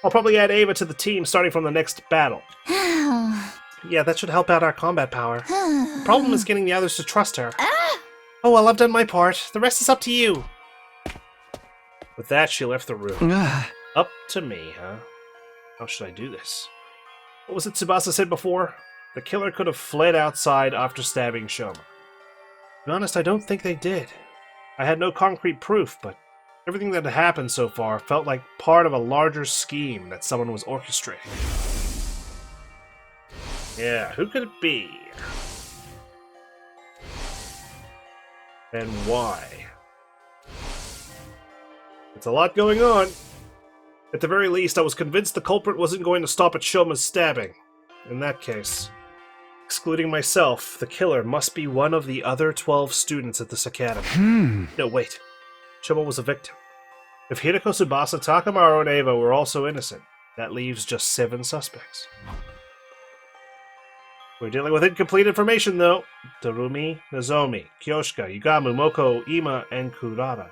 A: I'll probably add Ava to the team starting from the next battle. Yeah, that should help out our combat power. The problem is getting the others to trust her. Oh, well, I've done my part. The rest is up to you. With that, she left the room. Up to me, huh? How should I do this? What was it Tsubasa said before? The killer could have fled outside after stabbing Shoma. To be honest, I don't think they did. I had no concrete proof, but everything that had happened so far felt like part of a larger scheme that someone was orchestrating. Yeah, who could it be? And why? It's a lot going on. At the very least, I was convinced the culprit wasn't going to stop at Shoma's stabbing. In that case, excluding myself, the killer must be one of the other 12 students at this academy. No, wait. Shoma was a victim. If Hideko, Tsubasa, Takamaru, and Ava were also innocent, that leaves just 7 suspects. We're dealing with incomplete information, though. Darumi, Nozomi, Kyoshika, Yugamu, Moko, Ima, and Kurara.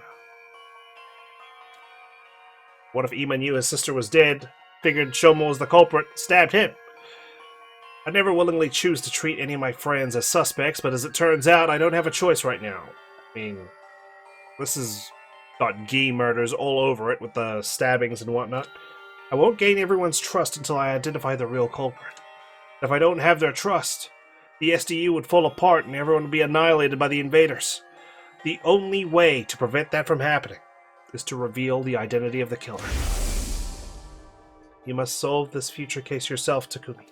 A: What if Ima knew his sister was dead, figured Shoma was the culprit, stabbed him? I never willingly choose to treat any of my friends as suspects, but as it turns out, I don't have a choice right now. I mean, this has got Gi murders all over it with the stabbings and whatnot. I won't gain everyone's trust until I identify the real culprit. If I don't have their trust, the SDU would fall apart and everyone would be annihilated by the invaders. The only way to prevent that from happening is to reveal the identity of the killer. You must solve this future case yourself, Takumi.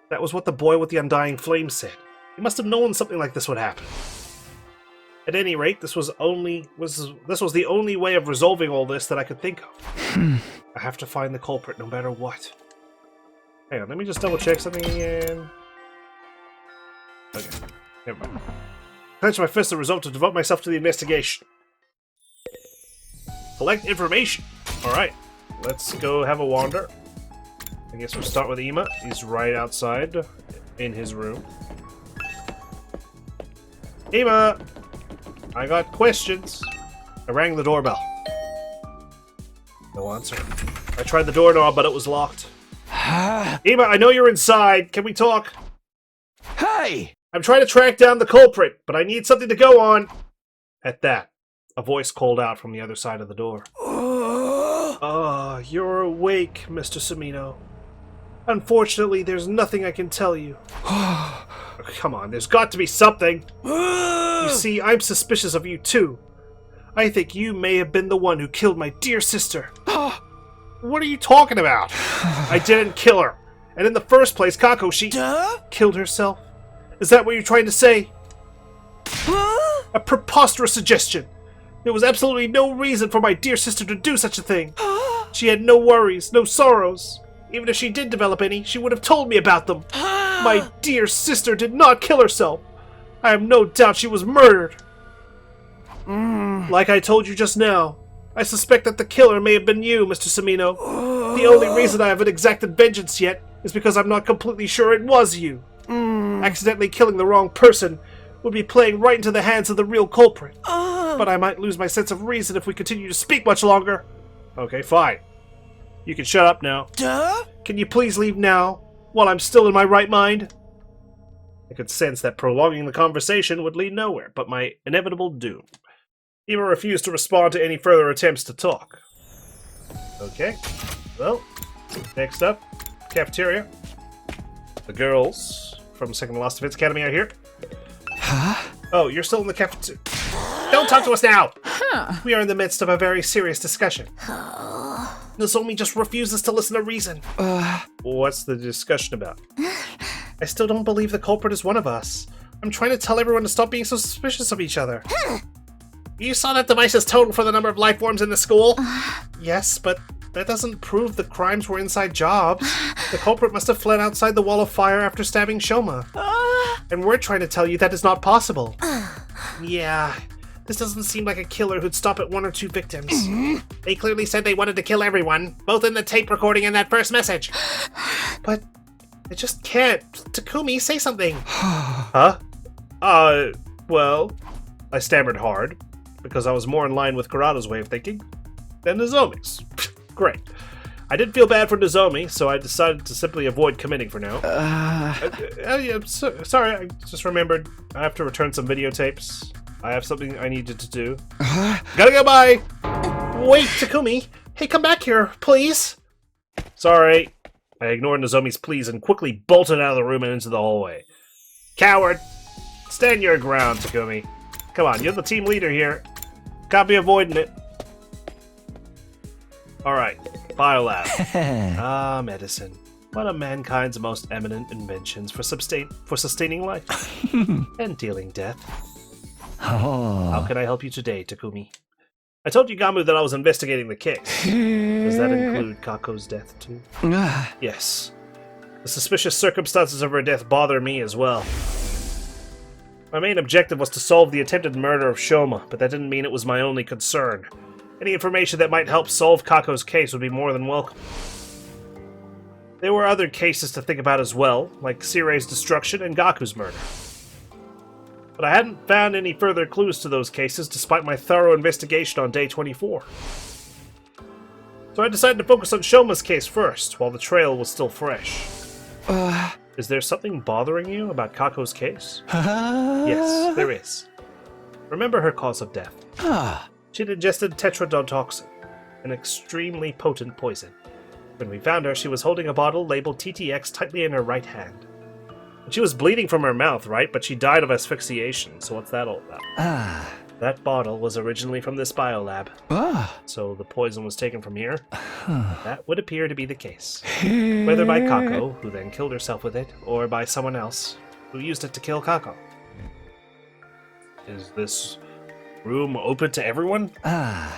A: That was what the boy with the undying flame said. He must have known something like this would happen. At any rate, this was the only way of resolving all this that I could think of. I have to find the culprit no matter what. Hang on, let me just double check something again. Okay, never mind. Clench my fist and resolve to devote myself to the investigation. Collect information. Alright, let's go have a wander. I guess we'll start with Ima. He's right outside in his room. Ima! I got questions. I rang the doorbell. No answer. I tried the doorknob, but it was locked. Ima, I know you're inside. Can we talk?
B: Hey!
A: I'm trying to track down the culprit, but I need something to go on. At that, a voice called out from the other side of the door. You're awake, Mr. Sumino. Unfortunately, there's nothing I can tell you. Come on, there's got to be something. You see, I'm suspicious of you too. I think you may have been the one who killed my dear sister. What are you talking about? I didn't kill her. And in the first place, Kako, she killed herself. Is that what you're trying to say? A preposterous suggestion. There was absolutely no reason for my dear sister to do such a thing. She had no worries, no sorrows. Even if she did develop any, she would have told me about them. My dear sister did not kill herself. I have no doubt she was murdered. Like I told you just now, I suspect that the killer may have been you, Mr. Samino. The only reason I haven't exacted vengeance yet is because I'm not completely sure it was you. Accidentally killing the wrong person would be playing right into the hands of the real culprit. But I might lose my sense of reason if we continue to speak much longer. Okay, fine. You can shut up now. Can you please leave now, while I'm still in my right mind? I could sense that prolonging the conversation would lead nowhere but my inevitable doom. Ema refused to respond to any further attempts to talk. Okay, well, next up, cafeteria. The girls from Second Lost Defense Academy are here. Oh, you're still in the cafeteria. Don't talk to us now! We are in the midst of a very serious discussion. Nozomi just refuses to listen to reason. What's the discussion about? I still don't believe the culprit is one of us. I'm trying to tell everyone to stop being so suspicious of each other. You saw that device's total for the number of life forms in the school? Yes, but that doesn't prove the crimes were inside jobs. The culprit must have fled outside the wall of fire after stabbing Shoma. And we're trying to tell you that is not possible. Yeah, this doesn't seem like a killer who'd stop at one or two victims. They clearly said they wanted to kill everyone, both in the tape recording and that first message. But I just can't. Takumi, say something. Huh? Well, I stammered hard, because I was more in line with Kurata's way of thinking than Nozomi's. Great. I did feel bad for Nozomi, so I decided to simply avoid committing for now. Sorry, I just remembered. I have to return some videotapes. I have something I needed to do. Gotta go, bye! Wait, Takumi! Hey, come back here, please! Sorry. I ignored Nozomi's pleas and quickly bolted out of the room and into the hallway. Coward! Stand your ground, Takumi. Come on, you're the team leader here. Can't be avoiding it. Alright, biolab. Medicine. One of mankind's most eminent inventions for sustaining life. And dealing death. How can I help you today, Takumi? I told Yugamu that I was investigating the case. Does that include Kako's death, too? Yes. The suspicious circumstances of her death bother me as well. My main objective was to solve the attempted murder of Shoma, but that didn't mean it was my only concern. Any information that might help solve Kako's case would be more than welcome. There were other cases to think about as well, like Sirei's destruction and Gaku's murder. But I hadn't found any further clues to those cases despite my thorough investigation on day 24. So I decided to focus on Shoma's case first, while the trail was still fresh. Is there something bothering you about Kako's case? Yes, there is. Remember her cause of death. She'd ingested tetrodotoxin, an extremely potent poison. When we found her, she was holding a bottle labeled TTX tightly in her right hand. She was bleeding from her mouth, right? But she died of asphyxiation, so what's that all about? That bottle was originally from this biolab. So the poison was taken from here. That would appear to be the case. Whether by Kako, who then killed herself with it, or by someone else, who used it to kill Kako. Is this room open to everyone?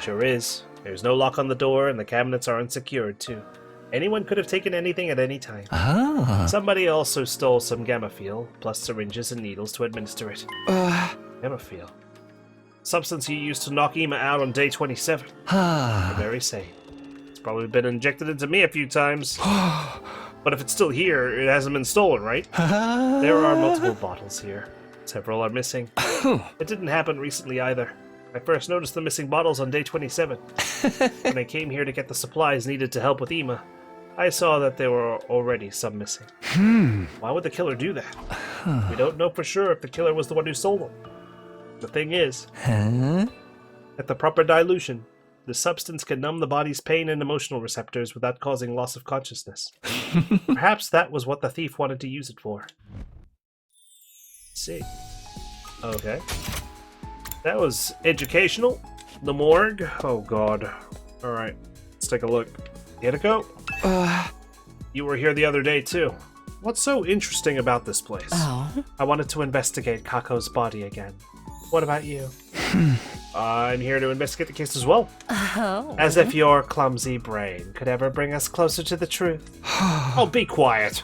A: Sure is. There's no lock on the door, and the cabinets are unsecured, too. Anyone could have taken anything at any time. Somebody also stole some Gammafiel, plus syringes and needles to administer it. Gammafiel? Substance you used to knock Ema out on day 27. The very same. It's probably been injected into me a few times. But if it's still here, it hasn't been stolen, right? There are multiple bottles here. Several are missing. It didn't happen recently either. I first noticed the missing bottles on day 27. When I came here to get the supplies needed to help with Ema, I saw that there were already some missing. Why would the killer do that? We don't know for sure if the killer was the one who stole them. The thing is, at the proper dilution, the substance can numb the body's pain and emotional receptors without causing loss of consciousness. Perhaps that was what the thief wanted to use it for. Let's see. Okay. That was educational. The morgue? Oh god. Alright, let's take a look. Hideko? You were here the other day too. What's so interesting about this place?
E: Oh.
A: I wanted to investigate Kako's body again. What about you? I'm here to investigate the case as well.
E: Oh.
A: As if your clumsy brain could ever bring us closer to the truth. Oh, be quiet.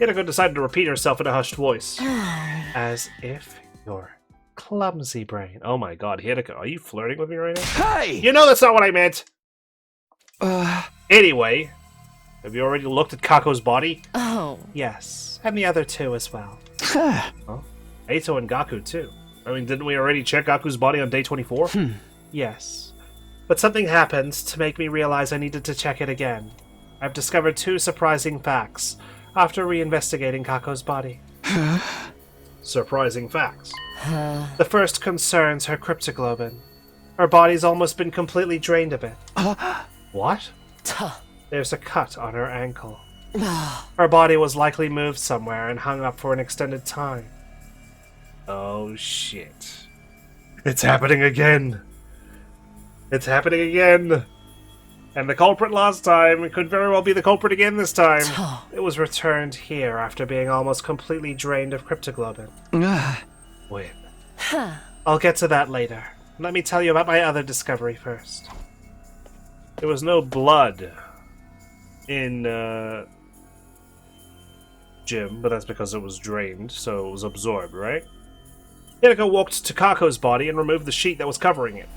A: Hideko decided to repeat herself in a hushed voice. As if your clumsy brain. Oh my god, Hideko, are you flirting with me right now?
F: Hey!
A: You know that's not what I meant! Anyway, have you already looked at Kako's body?
E: Oh.
A: Yes, and the other two as well. Oh, Eito and Gaku too. I mean, didn't we already check Gaku's body on day 24? Yes. But something happened to make me realize I needed to check it again. I've discovered two surprising facts after reinvestigating Kako's body. Surprising facts. The first concerns her cryptoglobin. Her body's almost been completely drained of it. What? There's a cut on her ankle. Her body was likely moved somewhere and hung up for an extended time. Oh shit. It's happening again. It's happening again. And the culprit last time could very well be the culprit again this time. It was returned here after being almost completely drained of cryptoglobin. When? I'll get to that later. Let me tell you about my other discovery first. There was no blood in Jim, but that's because it was drained, so it was absorbed, right? Hideko walked to Kako's body and removed the sheet that was covering it.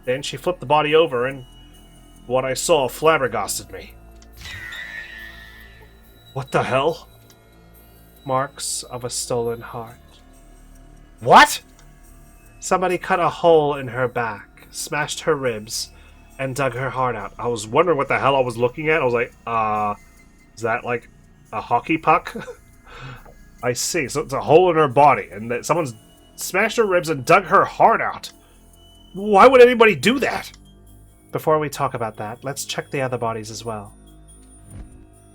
A: Then she flipped the body over, and what I saw flabbergasted me. What the hell? Marks of a stolen heart. What? Somebody cut a hole in her back, smashed her ribs, and dug her heart out. I was wondering what the hell I was looking at. I was like, is that like a hockey puck? I see. So it's a hole in her body, and that someone's smashed her ribs and dug her heart out. Why would anybody do that? Before we talk about that, let's check the other bodies as well.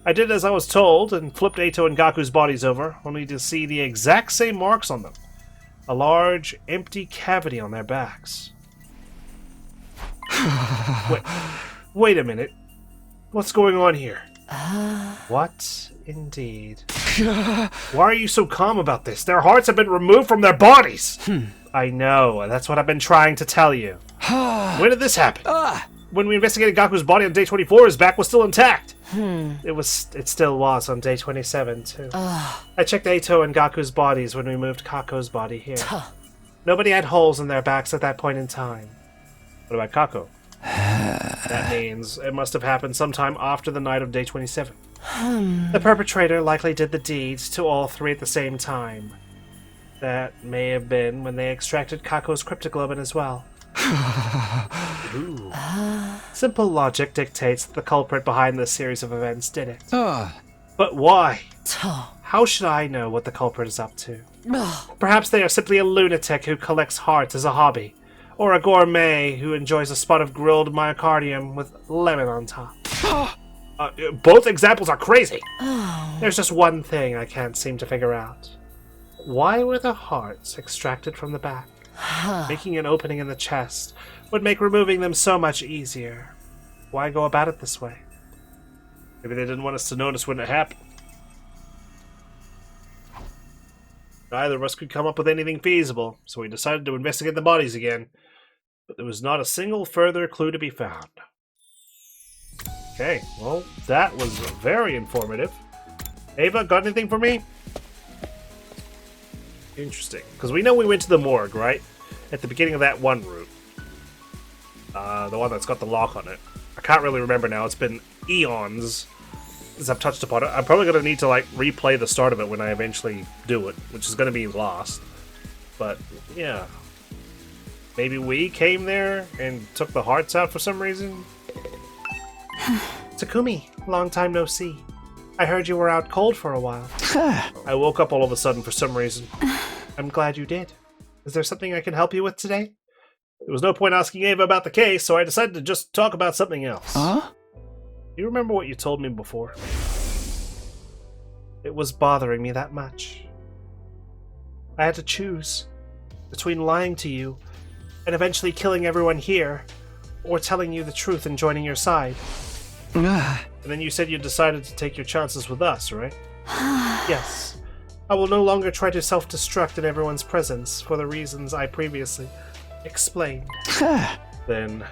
A: I did as I was told and flipped Eito and Gaku's bodies over, only to see the exact same marks on them. A large, empty cavity on their backs. Wait a minute. What's going on here? What indeed? Why are you so calm about this? Their hearts have been removed from their bodies! I know, and that's what I've been trying to tell you. When did this happen? When we investigated Gaku's body on day 24, his back was still intact. It still was on day 27, too. I checked Eito and Gaku's bodies when we moved Kako's body here. Nobody had holes in their backs at that point in time. What about Kako? That means it must have happened sometime after the night of day 27. The perpetrator likely did the deeds to all three at the same time. That may have been when they extracted Kako's cryptoglobin as well. Ooh. Simple logic dictates that the culprit behind this series of events did it. But why? How should I know what the culprit is up to? Perhaps they are simply a lunatic who collects hearts as a hobby, or a gourmet who enjoys a spot of grilled myocardium with lemon on top. Both examples are crazy. There's just one thing I can't seem to figure out. Why were the hearts extracted from the back? Making an opening in the chest would make removing them so much easier. Why go about it this way? Maybe they didn't want us to notice when it happened. Neither of us could come up with anything feasible, so we decided to investigate the bodies again. But there was not a single further clue to be found. Okay, well, that was very informative. Ava, got anything for me? Interesting, because we know we went to the morgue, right? At the beginning of that one route. The one that's got the lock on it. I can't really remember now. It's been eons since I've touched upon it. I'm probably going to need to like replay the start of it when I eventually do it, which is going to be lost. But, yeah. Maybe we came there and took the hearts out for some reason? Takumi, long time no see. I heard you were out cold for a while. I woke up all of a sudden for some reason. I'm glad you did. Is there something I can help you with today? There was no point asking Ava about the case, so I decided to just talk about something else. Do you remember what you told me before? It was bothering me that much. I had to choose between lying to you and eventually killing everyone here, or telling you the truth and joining your side.
F: Ah,
A: And then you said you decided to take your chances with us, right? Yes. I will no longer try to self-destruct in everyone's presence for the reasons I previously explained. Then,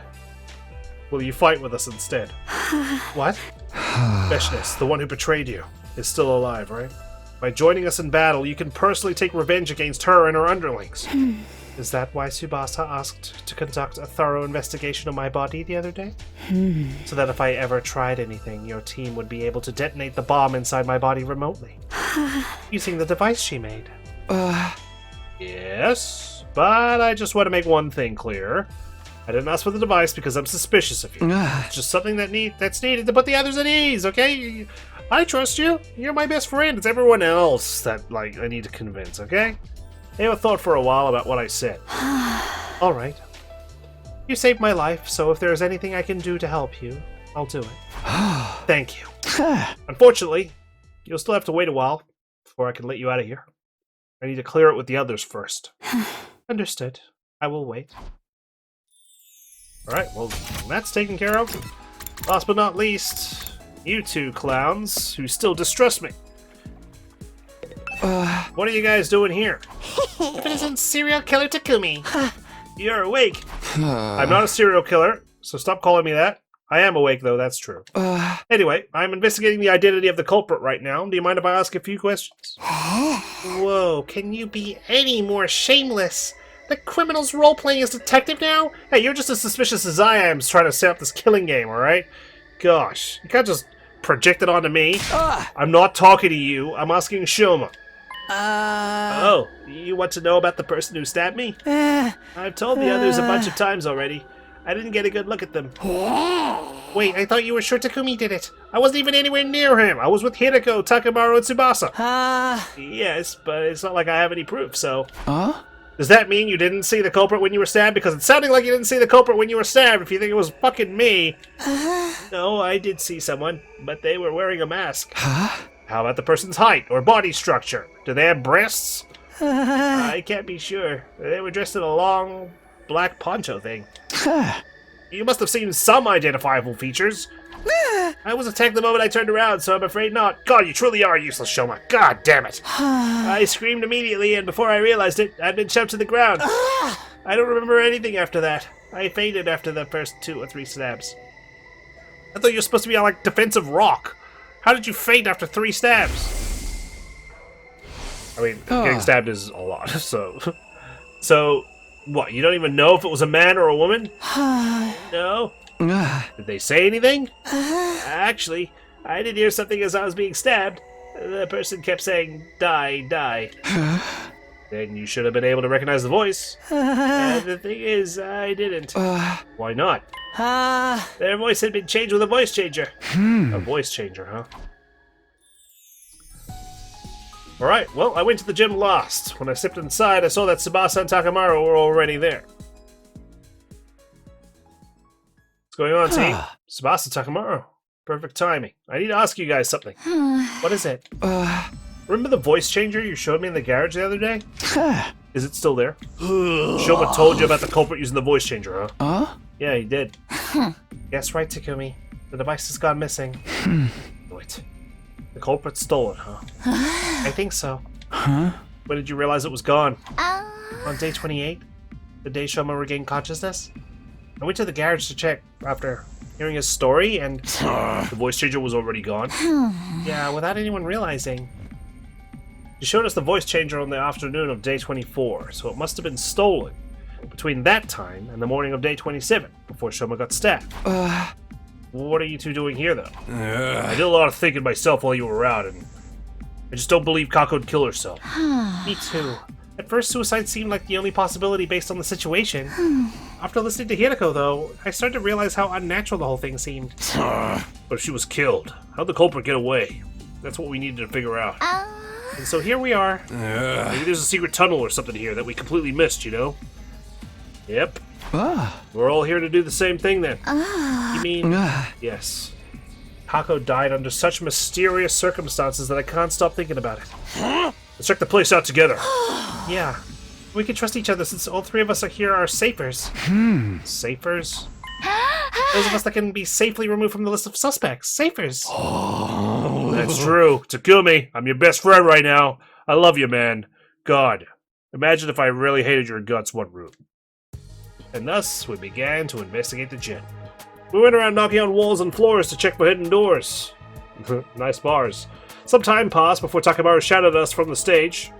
A: will you fight with us instead? What? Veshnis, the one who betrayed you, is still alive, right? By joining us in battle, you can personally take revenge against her and her underlings. Is that why Tsubasa asked to conduct a thorough investigation of my body the other day? So that if I ever tried anything, your team would be able to detonate the bomb inside my body remotely, using the device she made. Yes, but I just want to make one thing clear. I didn't ask for the device because I'm suspicious of you. It's just something that's needed to put the others at ease, okay? I trust you. You're my best friend. It's everyone else that, I need to convince, okay? I have a thought for a while about what I said. Alright. You saved my life, so if there's anything I can do to help you, I'll do it. Thank you. Unfortunately, you'll still have to wait a while before I can let you out of here. I need to clear it with the others first. Understood. I will wait. Alright, well, that's taken care of. Last but not least, you two clowns who still distrust me. What are you guys doing here?
I: If it isn't serial killer Takumi.
A: You're awake. I'm not a serial killer, so stop calling me that. I am awake, though, that's true. Anyway, I'm investigating the identity of the culprit right now. Do you mind if I ask a few questions?
I: Whoa, can you be any more shameless? The criminal's role-playing as detective now?
A: Hey, you're just as suspicious as I am trying to set up this killing game, alright? Gosh, you can't just project it onto me. I'm not talking to you, I'm asking Shoma. Oh, you want to know about the person who stabbed me? I've told the others a bunch of times already. I didn't get a good look at them.
I: Wait, I thought you were sure Takumi did it. I wasn't even anywhere near him. I was with Hideko, Takamaru, and Tsubasa.
A: Yes, but it's not like I have any proof, so... Does that mean you didn't see the culprit when you were stabbed? Because it's sounding like you didn't see the culprit when you were stabbed if you think it was fucking me. No, I did see someone, but they were wearing a mask. How about the person's height or body structure? Do they have breasts? I can't be sure. They were dressed in a long black poncho thing. You must have seen some identifiable features. I was attacked the moment I turned around, so I'm afraid not. God, you truly are useless, Shoma. God damn it. I screamed immediately, and before I realized it, I'd been shoved to the ground. I don't remember anything after that. I fainted after the first 2 or 3 stabs. I thought you were supposed to be on, defensive rock. How did you faint after 3 stabs? I mean, getting stabbed is a lot, so... So, what, you don't even know if it was a man or a woman? No? Did they say anything? Actually, I did hear something as I was being stabbed. The person kept saying, die, die. Then you should have been able to recognize the voice. The thing is, I didn't. Why not? Their voice had been changed with a voice changer. A voice changer, huh? Alright, well, I went to the gym last. When I stepped inside, I saw that Tsubasa and Takamaru were already there. What's going on, team? Tsubasa, Takamaru. Perfect timing. I need to ask you guys something. What is it? Remember the voice changer you showed me in the garage the other day? Is it still there? Shoma told you about the culprit using the voice changer, huh? Yeah, he did. Guess right, Takumi. The device has gone missing. Wait. The culprit stole it, huh? I think so. When did you realize it was gone? On day 28? The day Shoma regained consciousness? I went to the garage to check after hearing his story, and the voice changer was already gone. Yeah, without anyone realizing. She showed us the voice changer on the afternoon of day 24, so it must have been stolen between that time and the morning of day 27, before Shoma got stabbed. What are you two doing here, though? I did a lot of thinking myself while you were out, and I just don't believe Kako would kill herself. Me too. At first, suicide seemed like the only possibility based on the situation. After listening to Hideko, though, I started to realize how unnatural the whole thing seemed. But if she was killed, how'd the culprit get away? That's what we needed to figure out. And so here we are. Maybe there's a secret tunnel or something here that we completely missed, you know? Yep. We're all here to do the same thing, then. You mean... Yes. Kako died under such mysterious circumstances that I can't stop thinking about it. Let's check the place out together. Yeah. We can trust each other since all three of us are here are safers. Safers? Those of us that can be safely removed from the list of suspects. Safers. That's true. Takumi, I'm your best friend right now. I love you, man. God, imagine if I really hated your guts one room. And thus, we began to investigate the gym. We went around knocking on walls and floors to check for hidden doors. Nice bars. Some time passed before Takamaru shouted at us from the stage.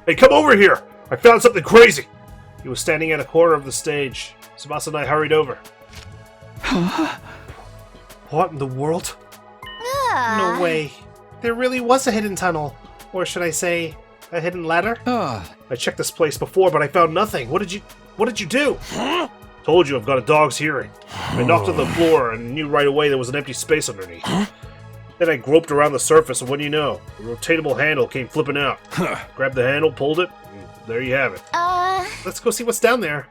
A: Hey, come over here! I found something crazy! He was standing at a corner of the stage. Tsubasa and I hurried over. What in the world? No way. There really was a hidden tunnel. Or should I say, a hidden ladder? I checked this place before, but I found nothing. What did you do? Told you I've got a dog's hearing. I knocked on the floor and knew right away there was an empty space underneath. Then I groped around the surface, and what do you know? A rotatable handle came flipping out. Grabbed the handle, pulled it, and there you have it. Let's go see what's down there.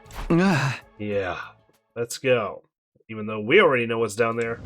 A: Yeah, let's go. Even though we already know what's down there.